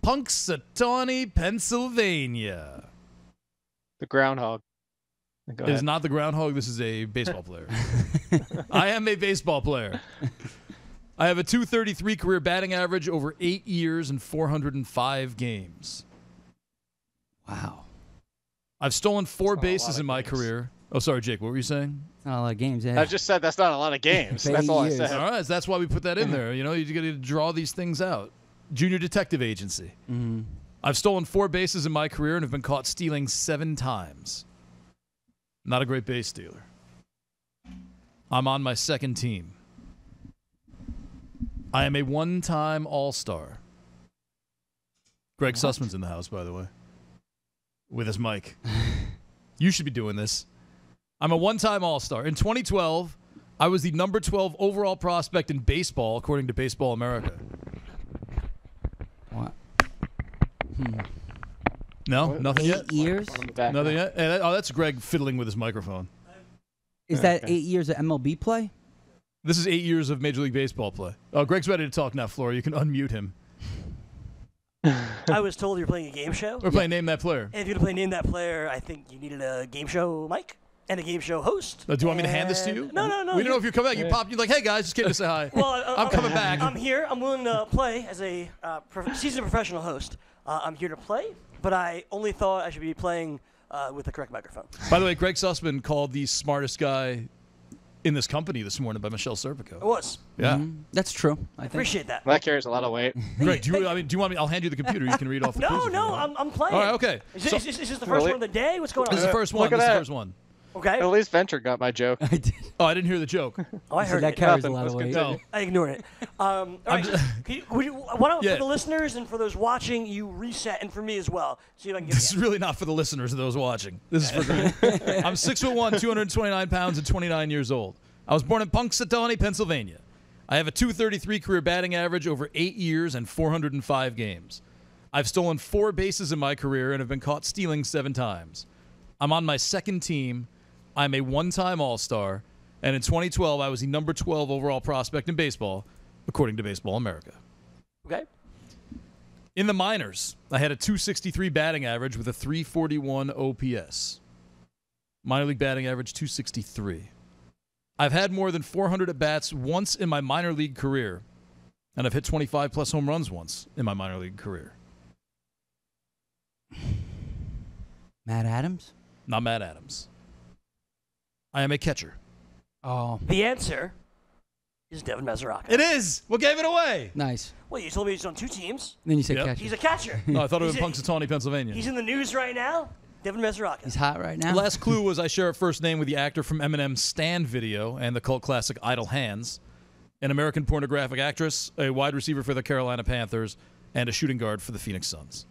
[SPEAKER 2] Punxsutawney, Pennsylvania.
[SPEAKER 5] The groundhog.
[SPEAKER 2] It is not the groundhog. This is a baseball player. I am a baseball player. I have a .233 career batting average over 8 years and 405 games.
[SPEAKER 4] Wow.
[SPEAKER 2] I've stolen 4 bases in my career. Oh, sorry, Jake. What were you saying?
[SPEAKER 4] Not a lot of games. Yeah.
[SPEAKER 5] I just said that's not a lot of games. That's all I said.
[SPEAKER 2] All right, so that's why we put that in there. You know, you got to draw these things out. Junior Detective Agency.
[SPEAKER 4] Mm-hmm.
[SPEAKER 2] I've stolen 4 bases in my career and have been caught stealing 7 times. Not a great base stealer. I'm on my second team. I am a one-time All-Star. Greg Sussman's in the house, by the way, with his mic. You should be doing this. I'm a one-time All-Star. In 2012, I was the number 12 overall prospect in baseball, according to Baseball America.
[SPEAKER 4] What?
[SPEAKER 2] No? Nothing yet?
[SPEAKER 4] 8 years?
[SPEAKER 2] Nothing yet? That's Greg fiddling with his microphone.
[SPEAKER 4] Is that 8 years of MLB play?
[SPEAKER 2] This is 8 years of Major League Baseball play. Oh, Greg's ready to talk now, Flora. You can unmute him.
[SPEAKER 9] I was told you were playing a game show.
[SPEAKER 2] We're playing Name That Player.
[SPEAKER 9] And if you're going to play Name That Player, I think you needed a game show mic and a game show host.
[SPEAKER 2] Do you want me to hand this to you?
[SPEAKER 9] No.
[SPEAKER 2] We don't know if you're coming back. You pop. You're like, hey, guys, just came to say hi.
[SPEAKER 9] Well,
[SPEAKER 2] I'm coming back.
[SPEAKER 9] I'm here. I'm willing to play as a seasoned professional host. I'm here to play, but I only thought I should be playing with the correct microphone.
[SPEAKER 2] By the way, Greg Sussman called the smartest guy in this company this morning by Michelle Serpico.
[SPEAKER 9] It was.
[SPEAKER 2] Yeah.
[SPEAKER 4] Mm-hmm. That's true. I
[SPEAKER 9] appreciate that.
[SPEAKER 5] That carries a lot of weight.
[SPEAKER 2] Greg, do you want me? I'll hand you the computer. You can read off the quiz if you want.
[SPEAKER 9] I'm playing.
[SPEAKER 2] All right, okay.
[SPEAKER 9] Is this the first one of the day? What's going on?
[SPEAKER 2] This is the first one. This is the first one.
[SPEAKER 9] Okay.
[SPEAKER 5] At least Venture got my joke.
[SPEAKER 4] I did.
[SPEAKER 2] Oh, I didn't hear the joke.
[SPEAKER 9] Oh, I heard
[SPEAKER 4] that
[SPEAKER 9] it.
[SPEAKER 4] carries a
[SPEAKER 5] Nothing.
[SPEAKER 4] lot of
[SPEAKER 5] Let's
[SPEAKER 4] weight.
[SPEAKER 5] continue.
[SPEAKER 2] No.
[SPEAKER 9] I ignored it. All right. Why don't,
[SPEAKER 2] Yeah.
[SPEAKER 9] for the listeners and for those watching, you reset, and for me as well. See if I can get
[SPEAKER 2] This is really not for the listeners of those watching. This is for me. I'm 6'1", 229 pounds, and 29 years old. I was born in Punxsutawney, Pennsylvania. I have a .233 career batting average over 8 years and 405 games. I've stolen 4 bases in my career and have been caught stealing 7 times. I'm on my second team. I'm a one-time All-Star. And in 2012, I was the number 12 overall prospect in baseball, according to Baseball America.
[SPEAKER 9] Okay.
[SPEAKER 2] In the minors, I had a .263 batting average with a .341 OPS. Minor league batting average, .263. I've had more than 400 at-bats once in my minor league career, and I've hit 25-plus home runs once in my minor league career.
[SPEAKER 4] Matt Adams?
[SPEAKER 2] Not Matt Adams. I am a catcher.
[SPEAKER 4] Oh,
[SPEAKER 9] The answer is Devin Mesoraco.
[SPEAKER 2] It is! What gave it away?
[SPEAKER 4] nice.
[SPEAKER 9] Well, you told me he's on 2 teams.
[SPEAKER 4] Then you said
[SPEAKER 2] Yep.
[SPEAKER 4] catcher.
[SPEAKER 9] He's a catcher.
[SPEAKER 2] No, I thought it was
[SPEAKER 9] He's
[SPEAKER 2] Punxsutawney, Pennsylvania.
[SPEAKER 9] He's in the news right now. Devin Mesoraco.
[SPEAKER 4] He's hot right now.
[SPEAKER 2] The last clue was I share a first name with the actor from Eminem's Stand video and the cult classic Idle Hands, an American pornographic actress, a wide receiver for the Carolina Panthers, and a shooting guard for the Phoenix Suns.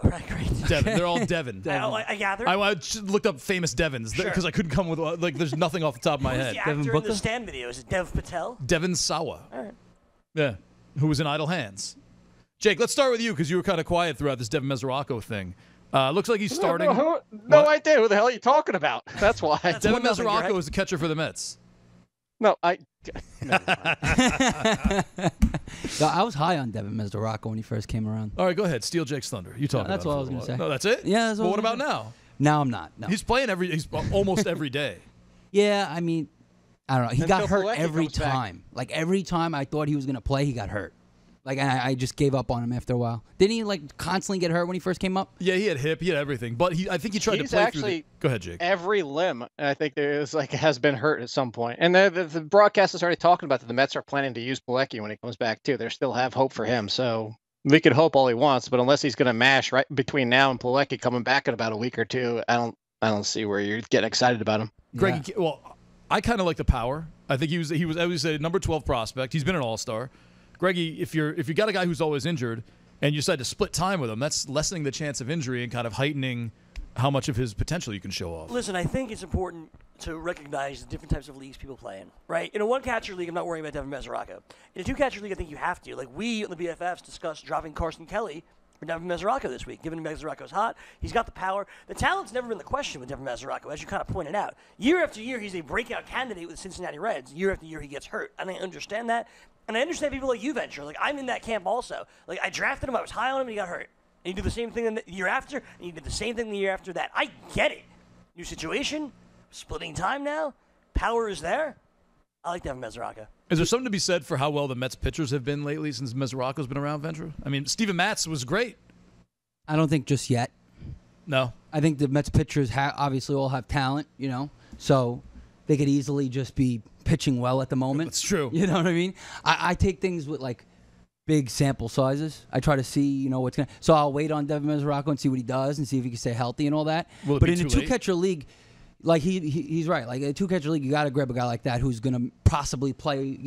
[SPEAKER 9] All right, great.
[SPEAKER 2] Devin. They're all Devin.
[SPEAKER 9] I gather.
[SPEAKER 2] I just looked up famous Devins because
[SPEAKER 9] Sure.
[SPEAKER 2] I couldn't come with, there's nothing off the top of my
[SPEAKER 9] Who's
[SPEAKER 2] head.
[SPEAKER 9] the actor in
[SPEAKER 4] Booker?
[SPEAKER 9] the Stand video? Is it Dev Patel?
[SPEAKER 2] Devin Sawa.
[SPEAKER 9] All right.
[SPEAKER 2] Yeah. Who was in Idle Hands. Jake, let's start with you because you were kind of quiet throughout this Devin Mesoraco thing. Looks like he's starting.
[SPEAKER 5] No idea who the hell are you talking about. That's why.
[SPEAKER 2] Devin
[SPEAKER 9] 1-0,
[SPEAKER 2] Mesoraco
[SPEAKER 9] Greg.
[SPEAKER 2] is the catcher for the Mets.
[SPEAKER 5] No, I.
[SPEAKER 4] No, I was high on Devin Mesoraco when he first came around.
[SPEAKER 2] All right, go ahead. Steal Jake's thunder. You talk about
[SPEAKER 4] that's
[SPEAKER 2] it
[SPEAKER 4] what
[SPEAKER 2] for
[SPEAKER 4] I was
[SPEAKER 2] a
[SPEAKER 4] gonna
[SPEAKER 2] while.
[SPEAKER 4] say.
[SPEAKER 2] No, that's it?
[SPEAKER 4] Yeah, that's what
[SPEAKER 2] Well,
[SPEAKER 4] I
[SPEAKER 2] what
[SPEAKER 4] was
[SPEAKER 2] about
[SPEAKER 4] gonna
[SPEAKER 2] now?
[SPEAKER 4] Now I'm not. No.
[SPEAKER 2] He's playing he's almost every day.
[SPEAKER 4] Yeah, I mean, I don't know. He got
[SPEAKER 5] Until
[SPEAKER 4] hurt
[SPEAKER 5] Pilecki
[SPEAKER 4] every
[SPEAKER 5] comes back.
[SPEAKER 4] time. Like every time I thought he was gonna play, he got hurt. Like I just gave up on him after a while. Didn't he like constantly get hurt when he first came up?
[SPEAKER 2] Yeah, he had hip, he had everything, but I think he tried to
[SPEAKER 5] He's
[SPEAKER 2] play
[SPEAKER 5] actually
[SPEAKER 2] Go ahead, Jake.
[SPEAKER 5] every limb, I think has been hurt at some point. And the broadcast is already talking about that the Mets are planning to use Pilecki when he comes back too. They still have hope for him. So we could hope all he wants, but unless he's going to mash right between now and Pilecki coming back in about a week or two, I don't see where you're getting excited about him.
[SPEAKER 2] Greg, well, I kind of like the power. I think he was a number 12 prospect. He's been an all-star. Greggy, if you got a guy who's always injured and you decide to split time with him, that's lessening the chance of injury and kind of heightening how much of his potential you can show off.
[SPEAKER 9] Listen, I think it's important to recognize the different types of leagues people play in, right? In a one-catcher league, I'm not worrying about Devin Mesoraco. In a two-catcher league, I think you have to. Like, we on the BFFs discussed dropping Carson Kelly for Devin Mesoraco this week. Given Mesoraco's hot, he's got the power. The talent's never been the question with Devin Mesoraco, as you kind of pointed out. Year after year, he's a breakout candidate with the Cincinnati Reds. Year after year, he gets hurt. And I understand that. And I understand people like you, Venture. Like, I'm in that camp also. Like, I drafted him, I was high on him, and he got hurt. And you do the same thing the year after, and you did the same thing the year after that. I get it. New situation, splitting time now, power is there. I like Devin Mesoraco.
[SPEAKER 2] Is there something to be said for how well the Mets pitchers have been lately since Mesoraco's been around, Ventura? I mean, Steven Matz was great.
[SPEAKER 4] I don't think just yet.
[SPEAKER 2] No.
[SPEAKER 4] I think the Mets pitchers obviously all have talent, so they could easily just be pitching well at the moment.
[SPEAKER 2] That's true.
[SPEAKER 4] You know what I mean? I take things with like big sample sizes. I try to see, what's going to. So I'll wait on Devin Mesoraco and see what he does and see if he can stay healthy and all that.
[SPEAKER 2] Will it
[SPEAKER 4] but
[SPEAKER 2] be
[SPEAKER 4] in a
[SPEAKER 2] too late?
[SPEAKER 4] two-catcher league, like he's right. Like a two-catcher league, you got to grab a guy like that who's going to possibly play,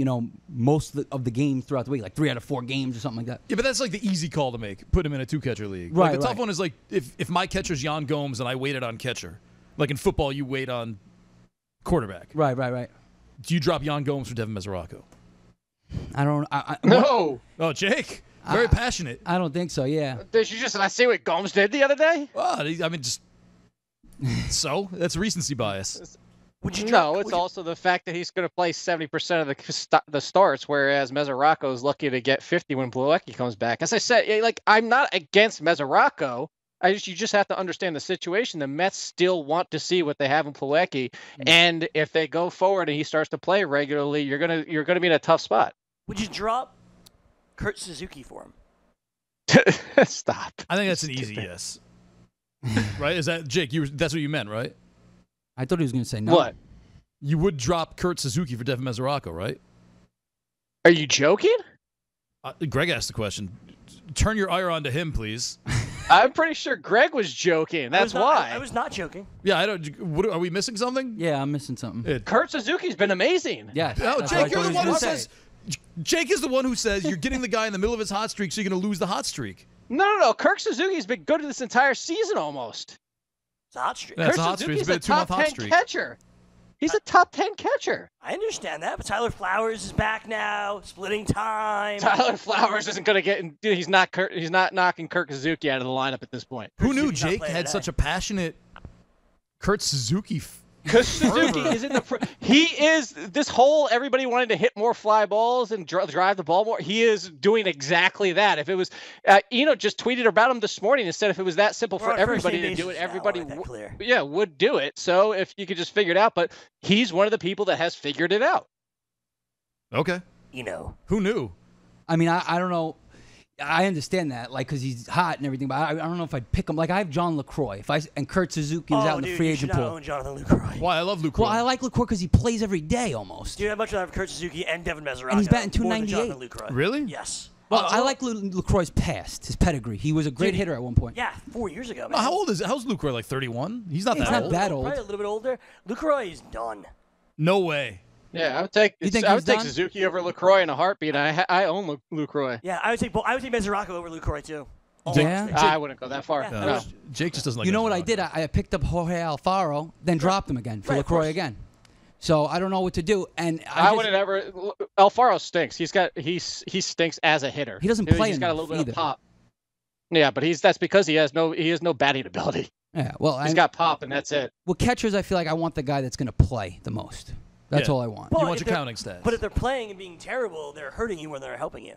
[SPEAKER 4] most of the games throughout the week, like 3 out of 4 games or something like that.
[SPEAKER 2] Yeah, but that's like the easy call to make. Put him in a two-catcher league.
[SPEAKER 4] Right,
[SPEAKER 2] Like the tough
[SPEAKER 4] right.
[SPEAKER 2] one is like if my catcher's Jan Gomes and I waited on catcher. Like in football, you wait on quarterback.
[SPEAKER 4] Right.
[SPEAKER 2] Do you drop Jan Gomes for Devin Mesoraco?
[SPEAKER 4] I don't.
[SPEAKER 5] No.
[SPEAKER 2] Oh, Jake, very passionate.
[SPEAKER 4] I don't think so. Yeah.
[SPEAKER 5] Did you just not see what Gomes did the other day?
[SPEAKER 2] Well, I mean, just so that's recency bias.
[SPEAKER 5] No, it's also the fact that he's going to play 70% of the starts, whereas Mesoraco is lucky to get 50 when Pilecki comes back. As I said, like I'm not against Mesoraco. You just have to understand the situation. The Mets still want to see what they have in Pilecki, and if they go forward and he starts to play regularly, you're gonna be in a tough spot.
[SPEAKER 9] Would you drop Kurt Suzuki for him?
[SPEAKER 5] Stop.
[SPEAKER 2] I think that's an easy yes. Right? Is that Jake? That's what you meant, right?
[SPEAKER 4] I thought he was going to say no.
[SPEAKER 5] What?
[SPEAKER 2] You would drop Kurt Suzuki for Devin Mesoraco, right?
[SPEAKER 5] Are you joking?
[SPEAKER 2] Greg asked the question. Turn your ire on to him, please.
[SPEAKER 5] I'm pretty sure Greg was joking. That's why.
[SPEAKER 9] I was not joking.
[SPEAKER 2] Yeah, I don't. Are we missing something?
[SPEAKER 4] Yeah, I'm missing something.
[SPEAKER 5] Kurt Suzuki's been amazing.
[SPEAKER 4] Yes.
[SPEAKER 2] Oh,
[SPEAKER 4] that's
[SPEAKER 2] Jake,
[SPEAKER 4] what I
[SPEAKER 2] you're
[SPEAKER 4] thought
[SPEAKER 2] the
[SPEAKER 4] he
[SPEAKER 2] one who
[SPEAKER 4] was gonna
[SPEAKER 2] says. Jake is the one who says you're getting the guy in the middle of his hot streak, so you're going to lose the hot streak.
[SPEAKER 5] No. Kirk Suzuki's been good this entire season almost.
[SPEAKER 9] It's a hot streak.
[SPEAKER 2] Yeah, it's a
[SPEAKER 5] Kirk
[SPEAKER 2] hot streak.
[SPEAKER 5] Suzuki's
[SPEAKER 2] It's been a
[SPEAKER 5] a top
[SPEAKER 2] 2-month hot
[SPEAKER 5] 10
[SPEAKER 2] streak.
[SPEAKER 5] catcher. He's a top 10 catcher.
[SPEAKER 9] I understand that, but Tyler Flowers is back now. Splitting time.
[SPEAKER 5] Tyler Flowers isn't going to get. Dude, he's not knocking Kirk Suzuki out of the lineup at this point.
[SPEAKER 2] Who knew
[SPEAKER 9] Suzuki's not
[SPEAKER 2] Jake
[SPEAKER 9] playing
[SPEAKER 2] had
[SPEAKER 9] today.
[SPEAKER 2] such a passionate Kurt Suzuki?
[SPEAKER 5] Because Suzuki is in the. He is this whole everybody wanted to hit more fly balls and drive the ball more. He is doing exactly that. If it was, just tweeted about him this morning and said if it was that simple for everybody to do it, everybody would do it. So if you could just figure it out, but he's one of the people that has figured it out.
[SPEAKER 2] Okay.
[SPEAKER 9] Who
[SPEAKER 2] knew?
[SPEAKER 4] I mean, I don't know. I understand that, like, because he's hot and everything, but I don't know if I'd pick him. Like, I have John LaCroix. And Kurt Suzuki was out in the free agent pool.
[SPEAKER 9] Own Jonathan LaCroix.
[SPEAKER 2] Why? I love LaCroix.
[SPEAKER 4] Well, I like LaCroix because he plays every day almost.
[SPEAKER 9] Dude, I'd much rather have Kurt Suzuki and Devin Mesoraco.
[SPEAKER 4] And he's batting
[SPEAKER 9] more than
[SPEAKER 4] 298.
[SPEAKER 9] Jonathan LaCroix.
[SPEAKER 2] Really?
[SPEAKER 9] Yes.
[SPEAKER 4] Well, I like LaCroix's past, his pedigree. He was a great hitter at one point.
[SPEAKER 9] Yeah, 4 years ago, man.
[SPEAKER 2] No, how old is? How's LaCroix? Like 31? He's not
[SPEAKER 4] He's
[SPEAKER 2] that
[SPEAKER 4] not
[SPEAKER 2] old.
[SPEAKER 4] that old.
[SPEAKER 9] Probably a little bit older. LaCroix is done.
[SPEAKER 2] No way.
[SPEAKER 5] Yeah, I would take.
[SPEAKER 4] You think
[SPEAKER 5] I
[SPEAKER 4] he's
[SPEAKER 5] would take
[SPEAKER 4] done?
[SPEAKER 5] Suzuki over LaCroix in a heartbeat. I own LaCroix.
[SPEAKER 9] Yeah, I would take Mesoraco over LaCroix too.
[SPEAKER 4] Yeah.
[SPEAKER 5] I wouldn't go that far.
[SPEAKER 9] Yeah.
[SPEAKER 5] No.
[SPEAKER 2] Jake just doesn't like.
[SPEAKER 4] You know what I
[SPEAKER 2] Mesoraco.
[SPEAKER 4] did? I picked up Jorge Alfaro, then dropped him again for
[SPEAKER 9] Right, of
[SPEAKER 4] LaCroix
[SPEAKER 9] course.
[SPEAKER 4] again. So I don't know what to do. And
[SPEAKER 5] I wouldn't ever. Alfaro stinks. He stinks as a hitter.
[SPEAKER 4] He doesn't play
[SPEAKER 5] He's got a
[SPEAKER 4] enough
[SPEAKER 5] little bit
[SPEAKER 4] either.
[SPEAKER 5] of pop. Yeah, but that's because he has no batting ability.
[SPEAKER 4] Yeah, well,
[SPEAKER 5] He's got pop, and that's it.
[SPEAKER 4] Well, catchers, I feel like I want the guy that's going to play the most. That's all I want.
[SPEAKER 2] You
[SPEAKER 9] Well,
[SPEAKER 2] want
[SPEAKER 9] if
[SPEAKER 2] your
[SPEAKER 9] they're-
[SPEAKER 2] counting stats.
[SPEAKER 9] But if they're playing and being terrible, they're hurting you more than they're helping you.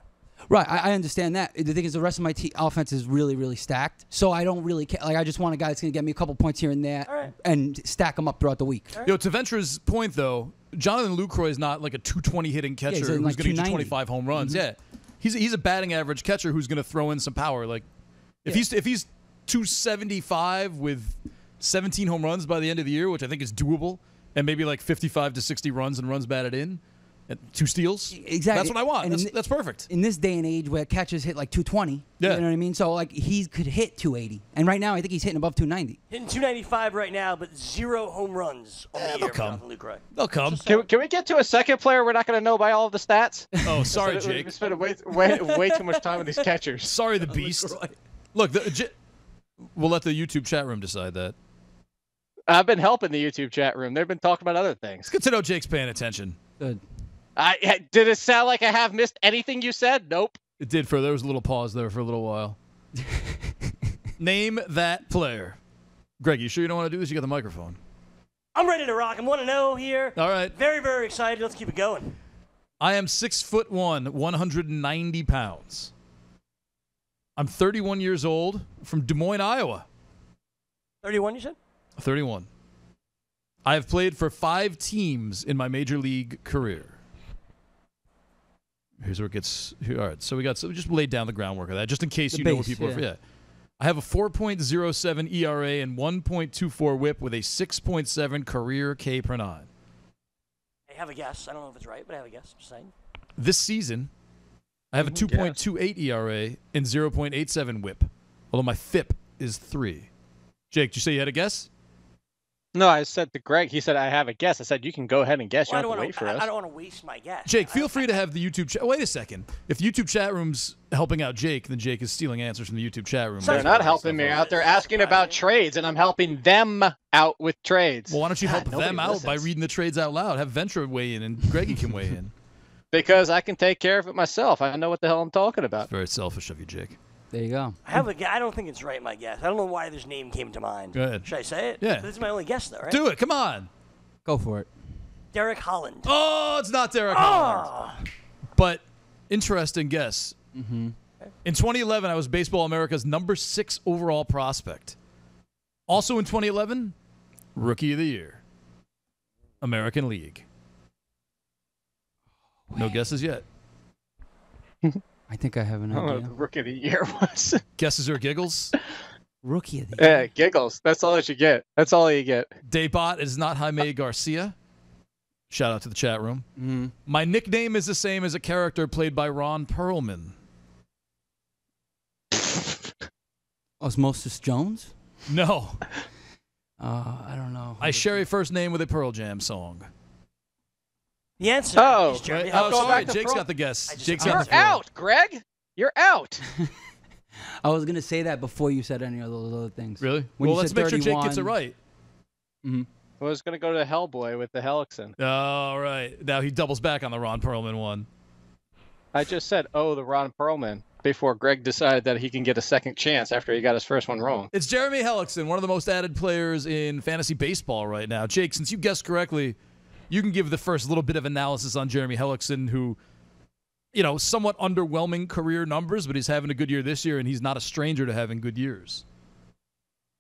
[SPEAKER 4] Right, I understand that. The thing is, the rest of my offense is really, really stacked. So I don't really care. Like, I just want a guy that's going to get me a couple points here and there
[SPEAKER 9] right.
[SPEAKER 4] and stack them up throughout the week.
[SPEAKER 2] Yo, to Ventra's point though, Jonathan LaCroix is not like a 220 hitting catcher
[SPEAKER 4] he's
[SPEAKER 2] who's
[SPEAKER 4] like
[SPEAKER 2] going to get you
[SPEAKER 4] 290.
[SPEAKER 2] 25 home runs. Yeah, he's a batting average catcher who's going to throw in some power. Like if he's 275 with 17 home runs by the end of the year, which I think is doable, and maybe like 55 to 60 runs and runs batted in, and 2 steals.
[SPEAKER 4] Exactly.
[SPEAKER 2] That's what I want.
[SPEAKER 4] And
[SPEAKER 2] That's perfect.
[SPEAKER 4] In this day and age where catchers hit like 220,
[SPEAKER 2] Yeah.
[SPEAKER 4] you know what I mean? So, like, he could hit 280. And right now, I think he's hitting above 290.
[SPEAKER 9] Hitting 295 right now, but 0 home runs on the year
[SPEAKER 2] they'll
[SPEAKER 9] for
[SPEAKER 2] come.
[SPEAKER 9] Jonathan LaCroix.
[SPEAKER 2] They'll come.
[SPEAKER 5] Can we get to a second player we're not going to know by all of the stats?
[SPEAKER 2] Oh, sorry,
[SPEAKER 5] We
[SPEAKER 2] Jake.
[SPEAKER 5] spent way too much time with these catchers.
[SPEAKER 2] Sorry, the beast. Look, we'll let the YouTube chat room decide that.
[SPEAKER 5] I've been helping the YouTube chat room. They've been talking about other things.
[SPEAKER 2] It's good to know Jake's paying attention.
[SPEAKER 4] Good.
[SPEAKER 5] Did it sound like I have missed anything you said? Nope.
[SPEAKER 2] It did. There was a little pause there for a little while. Name that player. Greg, you sure you don't want to do this? You got the microphone.
[SPEAKER 9] I'm ready to rock. I'm 1-0 here.
[SPEAKER 2] All right.
[SPEAKER 9] Very, very excited. Let's keep it going.
[SPEAKER 2] I am 6'1", 190 pounds. I'm 31 years old, from Des Moines, Iowa.
[SPEAKER 9] 31, you said?
[SPEAKER 2] 31. I have played for 5 teams in my major league career. Here's where it gets. All right, so we just laid down the groundwork of that, just in case
[SPEAKER 4] The
[SPEAKER 2] you know what
[SPEAKER 4] base,
[SPEAKER 2] people are.
[SPEAKER 4] yeah.
[SPEAKER 2] Yeah. I have a 4.07 ERA and 1.24 WHIP with a 6.7 career K per 9.
[SPEAKER 9] I have a guess. I don't know if it's right, but I have a guess. Just saying.
[SPEAKER 2] This season, I have a 2.28 ERA and 0.87 WHIP, although my FIP is 3. Jake, did you say you had a guess?
[SPEAKER 5] No, I said to Greg. He said I have a guess. I said you can go ahead and guess.
[SPEAKER 9] Well,
[SPEAKER 5] you don't have to wait for us.
[SPEAKER 9] I don't want to waste my guess.
[SPEAKER 2] Jake, feel free to have the YouTube chat. Wait a second. If the YouTube chat room's helping out Jake, then Jake is stealing answers from the YouTube chat room.
[SPEAKER 5] They're not helping me out. They're asking about trades, and I'm helping them out with trades.
[SPEAKER 2] Well, why don't you help
[SPEAKER 5] nobody
[SPEAKER 2] them out
[SPEAKER 5] listens.
[SPEAKER 2] by reading the trades out loud? Have Ventra weigh in, and Greggy can weigh in.
[SPEAKER 5] Because I can take care of it myself. I know what the hell I'm talking about.
[SPEAKER 2] Very selfish of you, Jake.
[SPEAKER 4] There you go.
[SPEAKER 9] I have a guess. I don't think it's right, my guess. I don't know why this name came to mind.
[SPEAKER 2] Go ahead.
[SPEAKER 9] Should I say it?
[SPEAKER 2] Yeah.
[SPEAKER 9] This is my only guess, though, right?
[SPEAKER 2] Do it. Come on.
[SPEAKER 4] Go for it.
[SPEAKER 9] Derek Holland.
[SPEAKER 2] Oh, it's not Derek Holland. But interesting guess. Mm-hmm. In 2011, I was Baseball America's number 6 overall prospect. Also in 2011, Rookie of the Year. American League. No guesses yet.
[SPEAKER 4] I think I have an
[SPEAKER 5] I don't know what
[SPEAKER 4] idea.
[SPEAKER 5] the Rookie of the Year was.
[SPEAKER 2] Guesses or giggles?
[SPEAKER 4] Rookie of the year.
[SPEAKER 5] Yeah, giggles. That's all that you get. That's all you get.
[SPEAKER 2] Daybot is not Jaime Garcia. Shout out to the chat room.
[SPEAKER 4] Mm-hmm.
[SPEAKER 2] My nickname is the same as a character played by Ron Perlman.
[SPEAKER 4] Osmosis Jones?
[SPEAKER 2] No.
[SPEAKER 4] I don't know.
[SPEAKER 2] I share a first name with a Pearl Jam song.
[SPEAKER 9] The answer is Jeremy Hellickson.
[SPEAKER 2] Sorry, Jake's got the guess.
[SPEAKER 5] You're out, Greg. You're out.
[SPEAKER 4] I was going to say that before you said any of those other things.
[SPEAKER 2] Really?
[SPEAKER 4] When
[SPEAKER 2] Well,
[SPEAKER 4] you
[SPEAKER 2] let's
[SPEAKER 4] said
[SPEAKER 2] make sure Jake
[SPEAKER 4] 31,
[SPEAKER 2] gets it right.
[SPEAKER 4] Mm-hmm.
[SPEAKER 5] I was going to go to Hellboy with the Hellickson.
[SPEAKER 2] All right. Now he doubles back on the Ron Perlman one.
[SPEAKER 5] I just said, the Ron Perlman, before Greg decided that he can get a second chance after he got his first one wrong.
[SPEAKER 2] It's Jeremy Hellickson, one of the most added players in fantasy baseball right now. Jake, since you guessed correctly, you can give the first little bit of analysis on Jeremy Hellickson, who, somewhat underwhelming career numbers, but he's having a good year this year, and he's not a stranger to having good years.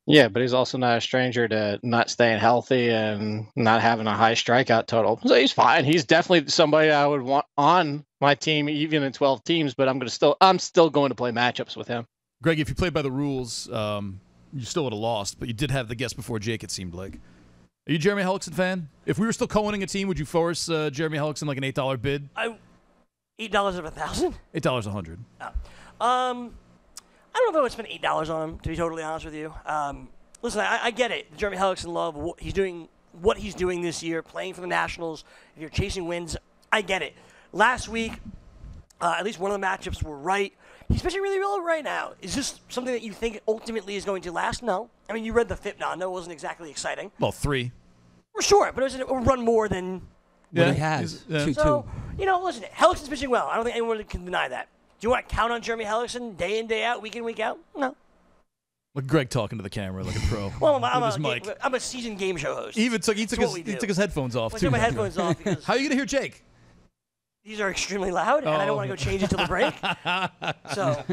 [SPEAKER 5] Yeah, but he's also not a stranger to not staying healthy and not having a high strikeout total. So he's fine. He's definitely somebody I would want on my team, even in 12 teams. But I'm still going to play matchups with him.
[SPEAKER 2] Greg, if you played by the rules, you still would have lost. But you did have the guess before Jake. It seemed like. Are you a Jeremy Hellickson fan? If we were still co-owning a team, would you force Jeremy Hellickson like an $8 bid?
[SPEAKER 9] $8 of 1,000.
[SPEAKER 2] $8 100.
[SPEAKER 9] Oh. I don't know if I would spend $8 on him, to be totally honest with you. Listen, I get it. The Jeremy Hellickson love, what he's doing this year, playing for the Nationals. If you're chasing wins, I get it. Last week, at least one of the matchups were right. He's pitching really well right now. Is this something that you think ultimately is going to last? No. I mean, you read the FIP now. No, it wasn't exactly exciting.
[SPEAKER 2] Well, 3.
[SPEAKER 9] We're sure, but it was a run more than
[SPEAKER 4] what he has. 2-2.
[SPEAKER 9] So, listen, Hellickson's pitching well. I don't think anyone can deny that. Do you want to count on Jeremy Hellickson day in, day out, week in, week out? No.
[SPEAKER 2] Look, Greg talking to the camera like a pro.
[SPEAKER 9] Well, I'm a seasoned game show host.
[SPEAKER 2] He took his headphones off,
[SPEAKER 9] I
[SPEAKER 2] too.
[SPEAKER 9] took my headphones off because
[SPEAKER 2] How are you going to hear Jake?
[SPEAKER 9] These are extremely loud, and I don't want to go change it till the break. So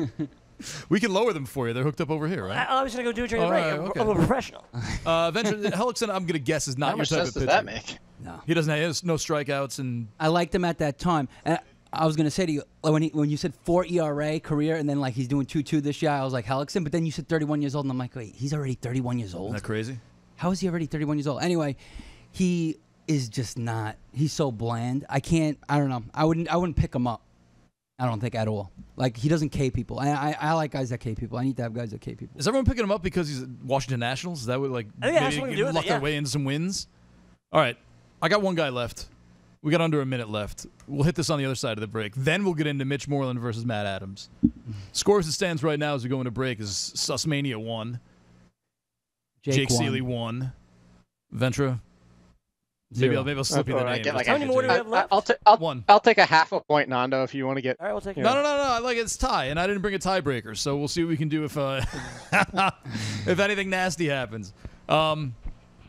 [SPEAKER 2] we can lower them for you. They're hooked up over here, right?
[SPEAKER 9] I was going to go do it during the break.
[SPEAKER 2] Right, okay.
[SPEAKER 9] I'm a professional.
[SPEAKER 2] Hellickson, I'm going to guess, is not your type of pitcher.
[SPEAKER 5] How much sense does that make?
[SPEAKER 4] No.
[SPEAKER 2] He has no strikeouts. And
[SPEAKER 4] I liked him at that time. And I was going to say to you, when you said 4 ERA career, and then like he's doing 2.2 this year, I was like, Hellickson. But then you said 31 years old, and I'm like, wait, he's already 31 years old?
[SPEAKER 2] Isn't that crazy?
[SPEAKER 4] How is he already 31 years old? Anyway, he is just not. He's so bland. I don't know. I wouldn't pick him up. I don't think at all. Like, he doesn't K people. I like guys that K people. I need to have guys that K people.
[SPEAKER 2] Is everyone picking him up because he's at Washington Nationals? Is that what, like,
[SPEAKER 9] I think it has something to do with
[SPEAKER 2] luck their way into some wins? All right. I got one guy left. We got under a minute left. We'll hit this on the other side of the break. Then we'll get into Mitch Moreland versus Matt Adams. Scores as it stands right now as we go into break is Sussmania 1. Jake Seeley 1. Ventra. Maybe I'll slip you the name.
[SPEAKER 9] How many more do we have left?
[SPEAKER 5] I'll take a half a point, Nando, if you want to get.
[SPEAKER 9] All right, we'll take it.
[SPEAKER 2] No. I like it's tie, and I didn't bring a tiebreaker, so we'll see what we can do if if anything nasty happens. All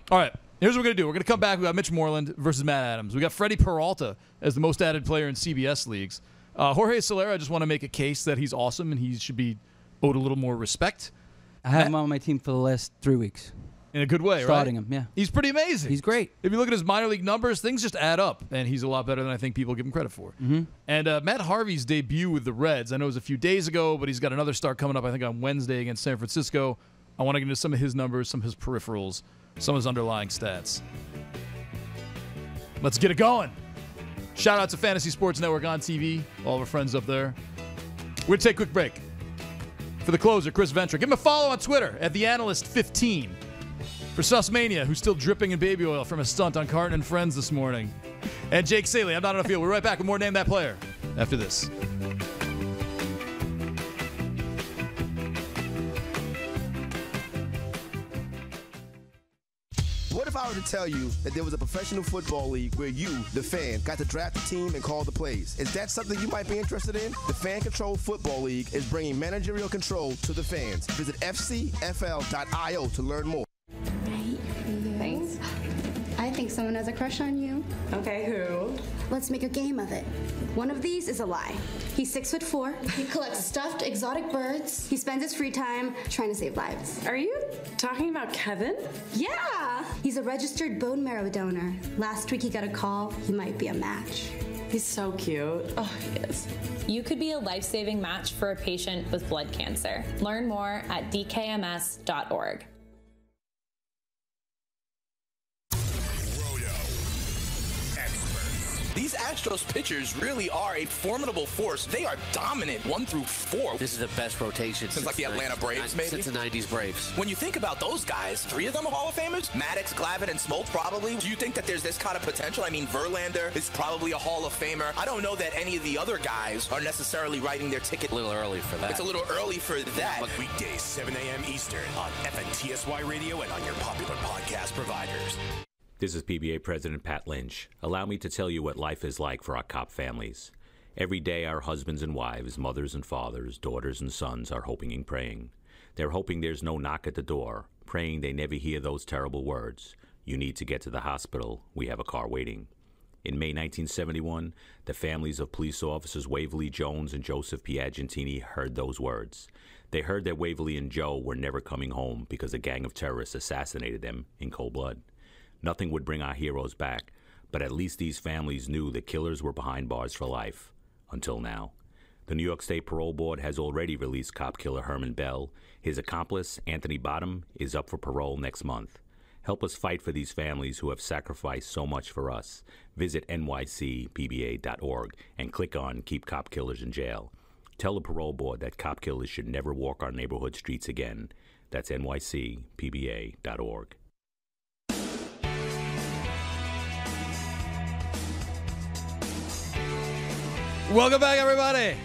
[SPEAKER 2] right. Here's what we're going to do. We're going to come back. We got Mitch Moreland versus Matt Adams. We got Freddy Peralta as the most added player in CBS leagues. Jorge Soler, I just want to make a case that he's awesome and he should be owed a little more respect.
[SPEAKER 4] I have him on my team for the last 3 weeks.
[SPEAKER 2] In a good way, right?
[SPEAKER 4] Starting him, yeah.
[SPEAKER 2] He's pretty amazing.
[SPEAKER 4] He's great.
[SPEAKER 2] If you look at his minor league numbers, things just add up, and he's a lot better than I think people give him credit for.
[SPEAKER 4] Mm-hmm.
[SPEAKER 2] And Matt Harvey's debut with the Reds, I know it was a few days ago, but he's got another start coming up, I think, on Wednesday against San Francisco. I want to get into some of his numbers, some of his peripherals, some of his underlying stats. Let's get it going. Shout out to Fantasy Sports Network on TV, all of our friends up there. We're going to take a quick break. For the closer, Chris Ventra. Give him a follow on Twitter at TheAnalyst15. For Sussmania, who's still dripping in baby oil from a stunt on Carton and Friends this morning. And Jake Seeley, I'm not on the field. We're right back with more Name That Player after this.
[SPEAKER 10] What if I were to tell you that there was a professional football league where you, the fan, got to draft a team and call the plays? Is that something you might be interested in? The Fan Control Football League is bringing managerial control to the fans. Visit fcfl.io to learn more.
[SPEAKER 11] Thanks. I think someone has a crush on you. Okay, who? Let's make a game of it. One of these is a lie. He's 6'4". He collects stuffed exotic birds. He spends his free time trying to save lives. Are you talking about Kevin? Yeah. He's a registered bone marrow donor. Last week he got a call. He might be a match. He's so cute. Oh, he is.
[SPEAKER 12] You could be a life-saving match for a patient with blood cancer. Learn more at dkms.org.
[SPEAKER 13] These Astros pitchers really are a formidable force. They are dominant 1 through 4.
[SPEAKER 14] This is the best rotation
[SPEAKER 13] since like the Atlanta Braves, maybe?
[SPEAKER 14] Since the 90s Braves.
[SPEAKER 13] When you think about those guys, 3 of them are Hall of Famers? Maddox, Glavine, and Smoltz probably. Do you think that there's this kind of potential? I mean, Verlander is probably a Hall of Famer. I don't know that any of the other guys are necessarily writing their ticket.
[SPEAKER 14] A little early for that.
[SPEAKER 13] It's a little early for that.
[SPEAKER 15] Weekdays, 7 a.m. Eastern on FNTSY Radio and on your popular podcast providers.
[SPEAKER 16] This is PBA President Pat Lynch. Allow me to tell you what life is like for our cop families. Every day our husbands and wives, mothers and fathers, daughters and sons are hoping and praying. They're hoping there's no knock at the door, praying they never hear those terrible words. You need to get to the hospital. We have a car waiting. In May 1971, the families of police officers Waverly Jones and Joseph Piagentini heard those words. They heard that Waverly and Joe were never coming home because a gang of terrorists assassinated them in cold blood. Nothing would bring our heroes back, but at least these families knew the killers were behind bars for life. Until now. The New York State Parole Board has already released cop killer Herman Bell. His accomplice, Anthony Bottom, is up for parole next month. Help us fight for these families who have sacrificed so much for us. Visit nycpba.org and click on Keep Cop Killers in Jail. Tell the parole board that cop killers should never walk our neighborhood streets again. That's nycpba.org.
[SPEAKER 2] Welcome back, everybody.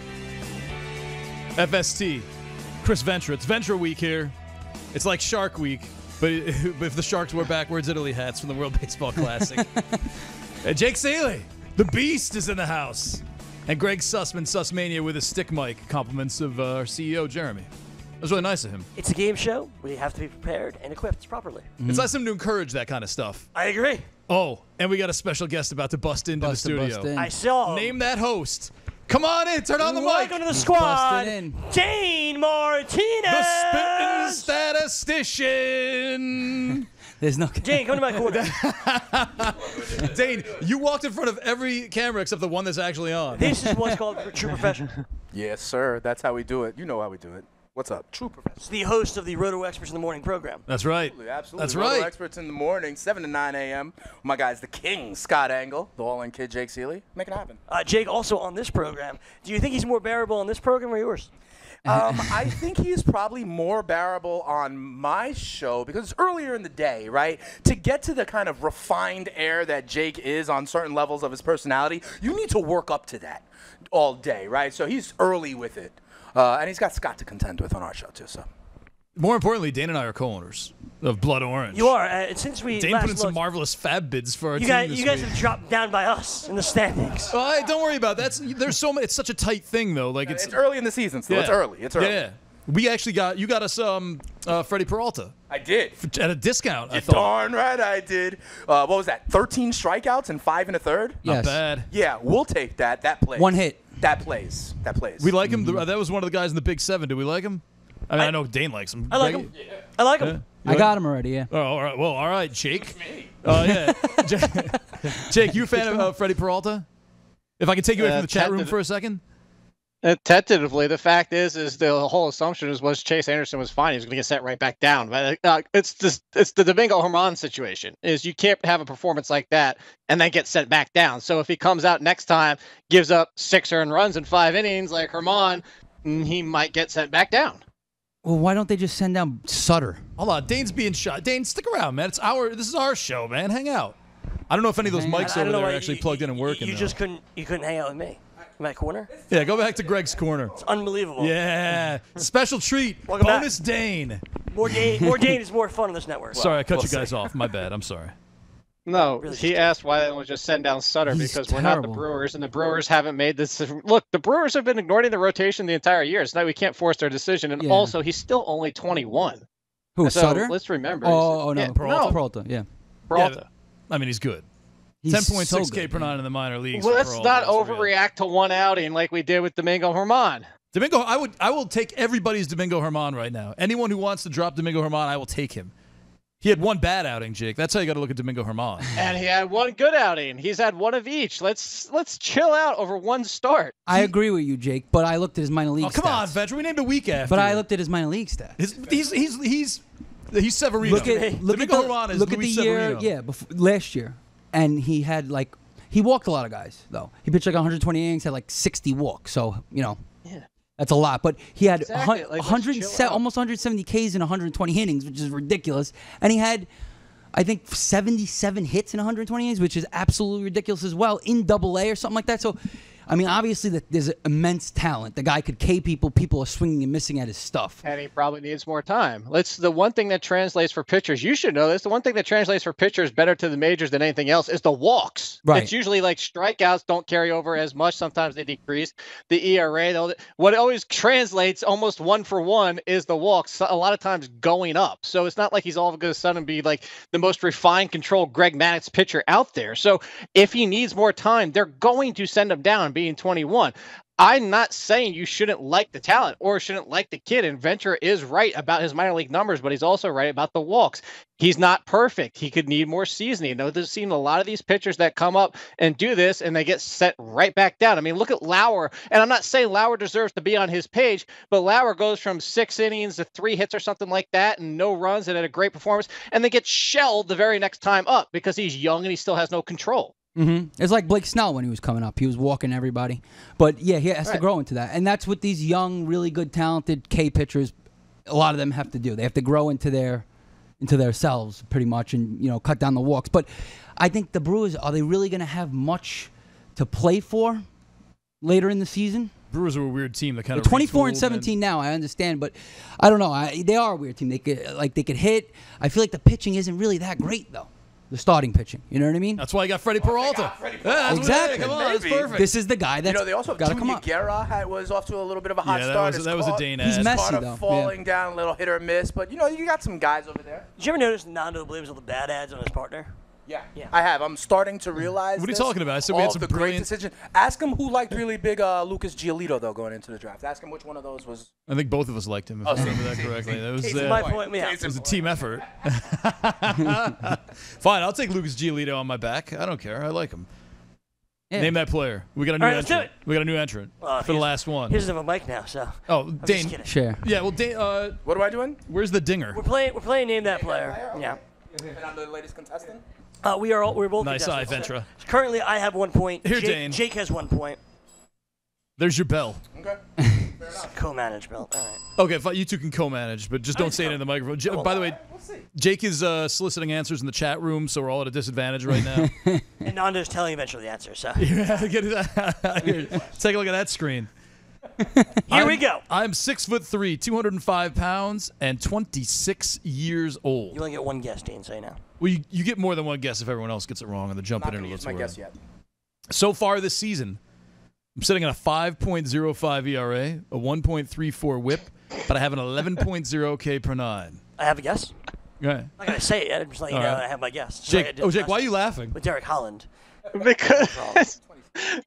[SPEAKER 2] FST, Chris Ventura. It's Ventura Week here. It's like Shark Week, but if the Sharks wore backwards Italy hats from the World Baseball Classic. And Jake Saley, the Beast, is in the house. And Greg Sussman, Sussmania, with a stick mic. Compliments of our CEO, Jeremy. That was really nice of him.
[SPEAKER 9] It's a game show. We have to be prepared and equipped properly.
[SPEAKER 2] It's nice of him to encourage that kind of stuff.
[SPEAKER 9] I agree.
[SPEAKER 2] Oh, and we got a special guest about to bust into the studio.
[SPEAKER 9] I saw him.
[SPEAKER 2] Name that host. Come on in. Turn on the mic.
[SPEAKER 9] Welcome to the squad, Dane Martinez.
[SPEAKER 2] The spitting statistician.
[SPEAKER 4] There's no...
[SPEAKER 9] Dane, come to my corner.
[SPEAKER 2] Dane, you walked in front of every camera except the one that's actually on.
[SPEAKER 9] This is what's called true profession.
[SPEAKER 17] Yes, sir. That's how we do it. You know how we do it. What's up? True profession.
[SPEAKER 9] It's the host of the Roto Experts in the Morning program.
[SPEAKER 2] That's right.
[SPEAKER 17] Absolutely.
[SPEAKER 2] That's
[SPEAKER 17] Roto
[SPEAKER 2] right.
[SPEAKER 17] Experts in the morning, 7 to 9 a.m. My guys, the King, Scott Angle, the all-in kid, Jake Seeley. Make it happen.
[SPEAKER 9] Jake, also on this program. Do you think he's more bearable on this program or yours?
[SPEAKER 17] I think he is probably more bearable on my show because it's earlier in the day, right? To get to the kind of refined air that Jake is on certain levels of his personality, you need to work up to that all day, right? So he's early with it. And he's got Scott to contend with on our show, too. So,
[SPEAKER 2] more importantly, Dane and I are co-owners of Blood Orange.
[SPEAKER 9] You are. And since we
[SPEAKER 2] Dane
[SPEAKER 9] last
[SPEAKER 2] put in some
[SPEAKER 9] looked,
[SPEAKER 2] marvelous fab bids for our team this
[SPEAKER 9] You guys
[SPEAKER 2] week.
[SPEAKER 9] have dropped down by us in the standings.
[SPEAKER 2] Don't worry about that. There's so much. It's such a tight thing, though. Like
[SPEAKER 17] it's early in the season, so it's early. It's early.
[SPEAKER 2] Yeah. We actually you got us Freddy Peralta.
[SPEAKER 17] I did.
[SPEAKER 2] At a discount, I
[SPEAKER 17] thought. Darn right I did. What was that, 13 strikeouts and 5 1/3?
[SPEAKER 2] Yes. Not bad.
[SPEAKER 17] Yeah, we'll take that. That plays.
[SPEAKER 4] One hit.
[SPEAKER 17] That plays. That plays.
[SPEAKER 2] We like him. That was one of the guys in the Big Seven. Do we like him? I mean, I know Dane likes him.
[SPEAKER 9] I like him. Yeah. I like him.
[SPEAKER 4] I got him already, yeah.
[SPEAKER 2] Oh, all right. Well, all right, Jake. Yeah. Jake, you a fan of Freddy Peralta? If I can take you away from the chat room for a second?
[SPEAKER 5] Tentatively, the fact is the whole assumption was Chase Anderson was fine. He was going to get set right back down. But it's the Domingo Germán situation. Is you can't have a performance like that and then get set back down. So if he comes out next time, gives up 6 earned runs in 5 innings like Germán, he might get sent back down.
[SPEAKER 4] Well, why don't they just send down Sutter?
[SPEAKER 2] Hold on, Dane's being shot. Dane, stick around, man. This is our show, man. Hang out. I don't know if any of those mics over there are actually plugged in and working.
[SPEAKER 9] You just couldn't hang out with me. My corner?
[SPEAKER 2] Yeah, go back to Greg's corner.
[SPEAKER 9] It's unbelievable.
[SPEAKER 2] Yeah. Special treat.
[SPEAKER 9] Welcome
[SPEAKER 2] Bonus
[SPEAKER 9] back.
[SPEAKER 2] Dane.
[SPEAKER 9] More Dane is more fun on this network.
[SPEAKER 2] Sorry, I cut you guys off. My bad. I'm sorry.
[SPEAKER 5] No, he asked why they don't just send down Sutter because we're not the Brewers, and the Brewers haven't made this. Look, the Brewers have been ignoring the rotation the entire year. So now we can't force their decision. And also, he's still only 21.
[SPEAKER 4] Who,
[SPEAKER 5] so
[SPEAKER 4] Sutter?
[SPEAKER 5] Let's remember.
[SPEAKER 4] Oh, no.
[SPEAKER 2] Yeah, Peralta.
[SPEAKER 4] Peralta, yeah.
[SPEAKER 5] Peralta.
[SPEAKER 2] I mean, he's good.
[SPEAKER 4] He's
[SPEAKER 2] 10.6 K
[SPEAKER 4] so
[SPEAKER 2] per nine in the minor leagues.
[SPEAKER 5] Well, let's not overreact to one outing like we did with Domingo Germán.
[SPEAKER 2] Domingo, I will take everybody's Domingo Germán right now. Anyone who wants to drop Domingo Germán, I will take him. He had one bad outing, Jake. That's how you got to look at Domingo Germán.
[SPEAKER 5] And he had one good outing. He's had one of each. Let's chill out over one start.
[SPEAKER 4] I agree with you, Jake, but I looked at his minor league stats.
[SPEAKER 2] Come on, Venture. We named a week after.
[SPEAKER 4] But I looked at his minor league stats.
[SPEAKER 2] He's Severino.
[SPEAKER 4] Look at
[SPEAKER 2] Domingo Germán is
[SPEAKER 4] look at
[SPEAKER 2] Luis
[SPEAKER 4] the year,
[SPEAKER 2] Severino.
[SPEAKER 4] last year, and he had He walked a lot of guys, though. He pitched like 120 innings, had like 60 walks. So, that's a lot. But he had almost 170 Ks in 120 innings, which is ridiculous. And he had, I think, 77 hits in 120 innings, which is absolutely ridiculous as well, in Double-A or something like that. So, I mean, obviously, there's immense talent. The guy could K people. People are swinging and missing at his stuff.
[SPEAKER 5] And he probably needs more time. The one thing that translates for pitchers, you should know this, the one thing that translates for pitchers better to the majors than anything else is the walks.
[SPEAKER 4] Right.
[SPEAKER 5] It's usually like strikeouts don't carry over as much. Sometimes they decrease. The ERA, what always translates almost 1-for-1 is the walks, a lot of times going up. So it's not like he's all of a sudden be like the most refined, controlled Greg Maddux pitcher out there. So if he needs more time, they're going to send him down being 21. I'm not saying you shouldn't like the talent or shouldn't like the kid. And Ventura is right about his minor league numbers, but he's also right about the walks. He's not perfect. He could need more seasoning. There's seen a lot of these pitchers that come up and do this and they get set right back down. I mean, look at Lauer. And I'm not saying Lauer deserves to be on his page, but Lauer goes from 6 innings to 3 hits or something like that and no runs and had a great performance and then gets shelled the very next time up because he's young and he still has no control.
[SPEAKER 4] It's like Blake Snell when he was coming up. He was walking everybody. But, yeah, he has to grow into that. And that's what these young, really good, talented K pitchers, a lot of them have to do. They have to grow into themselves pretty much and, cut down the walks. But I think the Brewers, are they really going to have much to play for later in the season?
[SPEAKER 2] Brewers are a weird team that kind of
[SPEAKER 4] 24-17 now. I understand, but I don't know. They are a weird team. They could hit. I feel like the pitching isn't really that great, though. The starting pitching, you know what I mean?
[SPEAKER 2] That's why I got Freddy Peralta.
[SPEAKER 4] Exactly.
[SPEAKER 2] Come on, that's perfect.
[SPEAKER 4] This is the guy that's
[SPEAKER 17] they also have Junior Guerra was off to a little bit of a hot start.
[SPEAKER 2] That was a Dane.
[SPEAKER 4] He's messy, though.
[SPEAKER 17] Falling down, a little hit or miss, but you got some guys over there.
[SPEAKER 9] Did you ever notice Nando blames all the bad ads on his partner?
[SPEAKER 17] Yeah, I have. I'm starting to realize.
[SPEAKER 2] What are you talking about? I said we had some
[SPEAKER 17] great decision. Ask him who liked really big Lucas Giolito though going into the draft. Ask him which one of those was.
[SPEAKER 2] I think both of us liked him. If I remember that correctly. That was
[SPEAKER 9] my point. Yeah.
[SPEAKER 2] It was a team effort. Fine, I'll take Lucas Giolito on my back. I don't care. I like him. Yeah. Name that player. We got a new entrant. We got a new entrant for the last one.
[SPEAKER 9] He doesn't have a mic now, so.
[SPEAKER 2] Oh, Dane.
[SPEAKER 4] Sure.
[SPEAKER 2] Yeah. Well, Dane.
[SPEAKER 17] What am I doing?
[SPEAKER 2] Where's the dinger?
[SPEAKER 9] We're playing Name That Player. Yeah.
[SPEAKER 17] And I'm the latest contestant.
[SPEAKER 9] We're both
[SPEAKER 2] nice eye, Ventura.
[SPEAKER 9] Currently, I have 1 point.
[SPEAKER 2] Here, Dane.
[SPEAKER 9] Jake has 1 point.
[SPEAKER 2] There's your bell.
[SPEAKER 17] Okay.
[SPEAKER 9] Co-manage bell. All right.
[SPEAKER 2] Okay, you two can co-manage, but just don't say it in the microphone. By the way, Jake is soliciting answers in the chat room, so we're all at a disadvantage right now.
[SPEAKER 9] And Nando's telling eventually the answer. So.
[SPEAKER 2] Here, take a look at that screen.
[SPEAKER 9] Here we go.
[SPEAKER 2] I'm 6'3", 205 pounds, and 26 years old.
[SPEAKER 9] You only get one guess, Dean. Say now.
[SPEAKER 2] Well, you get more than one guess if everyone else gets it wrong, and the jump in and gets
[SPEAKER 17] my guess yet.
[SPEAKER 2] So far this season, I'm sitting at a 5.05 ERA, a 1.34 WHIP, but I have an 11.0 K per 9.
[SPEAKER 9] I have a guess.
[SPEAKER 2] Okay.
[SPEAKER 9] I'm not gonna say it. I'm just letting you know that I have my guess.
[SPEAKER 2] Jake, why are you laughing?
[SPEAKER 9] With Derek Holland.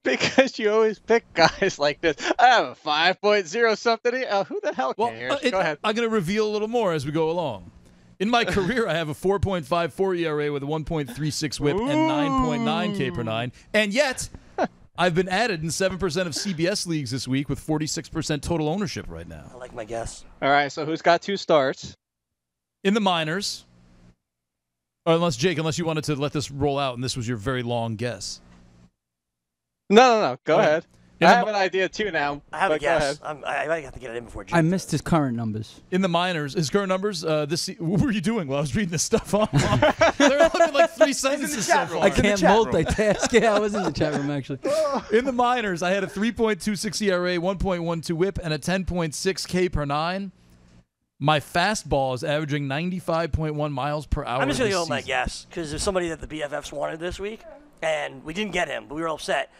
[SPEAKER 5] Because you always pick guys like this. I have a 5.0 something. Who the hell cares? Go ahead.
[SPEAKER 2] I'm going to reveal a little more as we go along. In my career, I have a 4.54 ERA with a 1.36 WHIP and 9.9 K per 9. And yet, I've been added in 7% of CBS leagues this week with 46% total ownership right now.
[SPEAKER 9] I like my guess.
[SPEAKER 5] All right, so who's got 2 starts?
[SPEAKER 2] In the minors. Or unless you wanted to let this roll out and this was your very long guess.
[SPEAKER 5] No. Go ahead. I have an idea too now.
[SPEAKER 9] I have a guess. I might have to get it in before June.
[SPEAKER 4] I missed his current numbers.
[SPEAKER 2] In the minors, his current numbers, what were you doing while I was reading this stuff off? They're all in like 3 sentences so far.
[SPEAKER 4] I can't multitask. Yeah, I was in the chat room, actually.
[SPEAKER 2] In the minors, I had a 3.26 ERA, 1.12 WHIP, and a 10.6 K per 9. My fastball is averaging 95.1 miles per hour.
[SPEAKER 9] I'm just going to go with my guess because there's somebody that the BFFs wanted this week, and we didn't get him, but we were upset.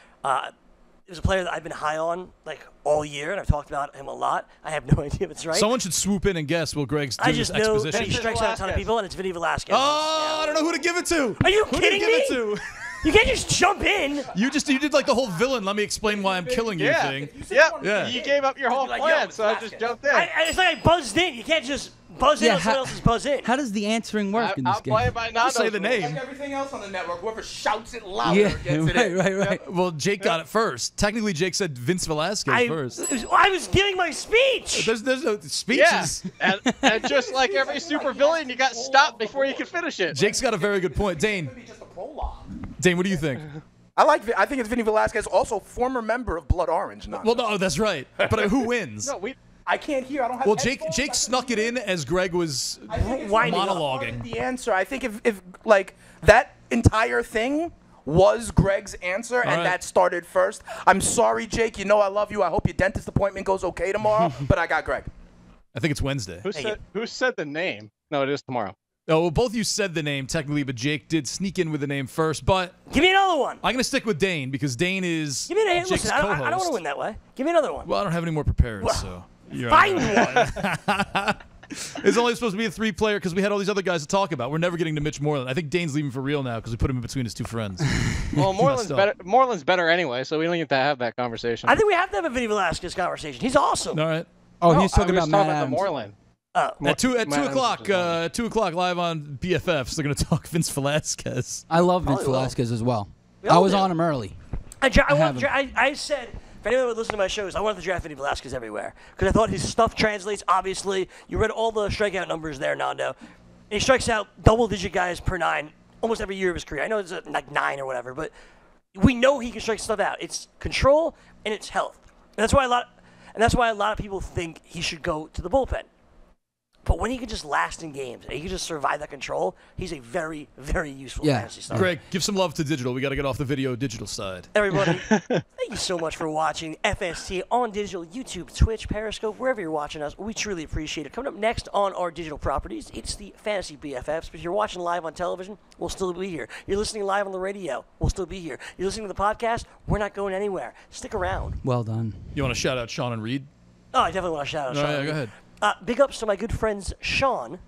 [SPEAKER 9] It was a player that I've been high on like all year, and I've talked about him a lot. I have no idea if it's right.
[SPEAKER 2] Someone should swoop in and guess while Greg's doing his exposition.
[SPEAKER 9] I just know that he strikes out a ton of people, and it's Vinny Velasquez.
[SPEAKER 2] Oh, I don't know who to give it to.
[SPEAKER 9] Are you kidding me?
[SPEAKER 2] Who to give it to?
[SPEAKER 9] You can't just jump in.
[SPEAKER 2] You did like the whole villain. Let me explain why I'm killing you thing.
[SPEAKER 5] Yeah. You gave up your whole plan, so I just jumped in.
[SPEAKER 9] It's like I buzzed in. You can't just buzz in when someone else is buzzed in.
[SPEAKER 4] How does the answering work in this game?
[SPEAKER 5] I'll play by Nando.
[SPEAKER 2] Say the name.
[SPEAKER 17] Like everything else on the network, whoever shouts it louder gets it in.
[SPEAKER 4] Right.
[SPEAKER 2] Well, Jake got it first. Technically, Jake said Vince Velasquez first.
[SPEAKER 9] I was giving my speech.
[SPEAKER 2] There's no speeches.
[SPEAKER 5] Yeah. and just like every supervillain, you got stopped before you could finish it.
[SPEAKER 2] Jake's got a very good point. Dane, what do you think?
[SPEAKER 17] I think it's Vinny Velasquez, also former member of Blood Orange.
[SPEAKER 2] Well, no, that's right. But who wins?
[SPEAKER 17] I can't hear. I don't have.
[SPEAKER 2] Well, Jake snuck it in as Greg was monologuing.
[SPEAKER 17] The answer. I think if like that entire thing was Greg's answer, and that started first. I'm sorry, Jake. You know I love you. I hope your dentist appointment goes okay tomorrow. But I got Greg.
[SPEAKER 2] I think it's Wednesday.
[SPEAKER 5] Who said the name? No, it is tomorrow.
[SPEAKER 2] Oh, well, both of you said the name technically, but Jake did sneak in with the name first. But
[SPEAKER 9] give me another one.
[SPEAKER 2] I'm gonna stick with Dane because Dane is
[SPEAKER 9] give me
[SPEAKER 2] Jake's
[SPEAKER 9] listen,
[SPEAKER 2] co-host.
[SPEAKER 9] I don't want to win that way. Give me another one.
[SPEAKER 2] Well, I don't have any more prepared, so.
[SPEAKER 9] Find one.
[SPEAKER 2] It's only supposed to be a 3-player because we had all these other guys to talk about. We're never getting to Mitch Moreland. I think Dane's leaving for real now because we put him in between his 2 friends.
[SPEAKER 5] Well, Moreland's better anyway, so we don't need to have that conversation.
[SPEAKER 9] I think we have to have a Vinny Velasquez conversation. He's awesome.
[SPEAKER 2] All right.
[SPEAKER 4] Oh, he's talking about Matt Adams.
[SPEAKER 5] Moreland.
[SPEAKER 2] At 2 o'clock, 2 o'clock live on BFFs, they're going to talk Vince Velasquez.
[SPEAKER 4] I love Vince Velasquez as well. I was on him early.
[SPEAKER 9] I said, if anyone would listen to my shows, I wanted to draft Vinny Velasquez everywhere because I thought his stuff translates. Obviously, you read all the strikeout numbers there, Nando. And he strikes out double-digit guys per 9 almost every year of his career. I know it's like 9 or whatever, but we know he can strike stuff out. It's control and it's health, and that's why a lot of people think he should go to the bullpen. But when he can just last in games and he can just survive that control, he's a very, very useful fantasy star.
[SPEAKER 2] Greg, give some love to digital. We got to get off the video digital side.
[SPEAKER 9] Everybody, thank you so much for watching FST on digital, YouTube, Twitch, Periscope, wherever you're watching us. We truly appreciate it. Coming up next on our digital properties, it's the Fantasy BFFs. But if you're watching live on television, we'll still be here. You're listening live on the radio, we'll still be here. You're listening to the podcast, we're not going anywhere. Stick around.
[SPEAKER 4] Well done.
[SPEAKER 2] You want to shout out Sean and Reed?
[SPEAKER 9] Oh, I definitely want to shout out Sean.
[SPEAKER 2] Yeah, go ahead.
[SPEAKER 9] Big ups to my good friends Sean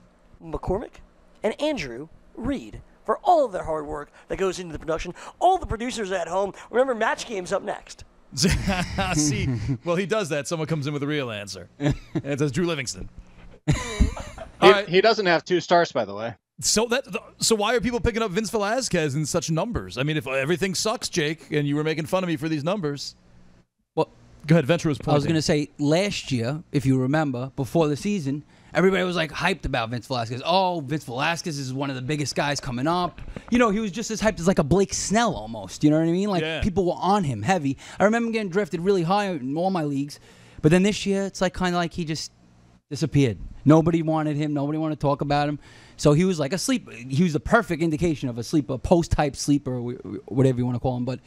[SPEAKER 9] McCormick and Andrew Reed for all of their hard work that goes into the production. All the producers at home, remember Match Game's up next.
[SPEAKER 2] See, well, he does that. Someone comes in with a real answer. And it says Drew Livingston.
[SPEAKER 5] He doesn't have 2 stars, by the way.
[SPEAKER 2] So why are people picking up Vince Velasquez in such numbers? I mean, if everything sucks, Jake, and you were making fun of me for these numbers. Well, go ahead, Ventura was pointing.
[SPEAKER 4] I was going to say, last year, if you remember, before the season, everybody was like hyped about Vince Velasquez. Oh, Vince Velasquez is one of the biggest guys coming up. You know, he was just as hyped as like a Blake Snell almost. You know what I mean? Like people were on him heavy. I remember getting drafted really high in all my leagues. But then this year, it's like kind of like he just disappeared. Nobody wanted him. Nobody wanted to talk about him. So he was like a sleeper. He was the perfect indication of a sleeper, post-type sleeper, whatever you want to call him. But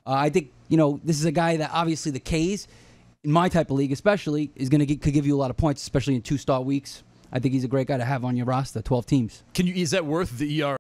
[SPEAKER 4] I think, you know, this is a guy that obviously the K's, in my type of league especially, is going to could give you a lot of points, especially in 2-star weeks. I think he's a great guy to have on your roster, 12 teams.
[SPEAKER 2] Is that worth the ER?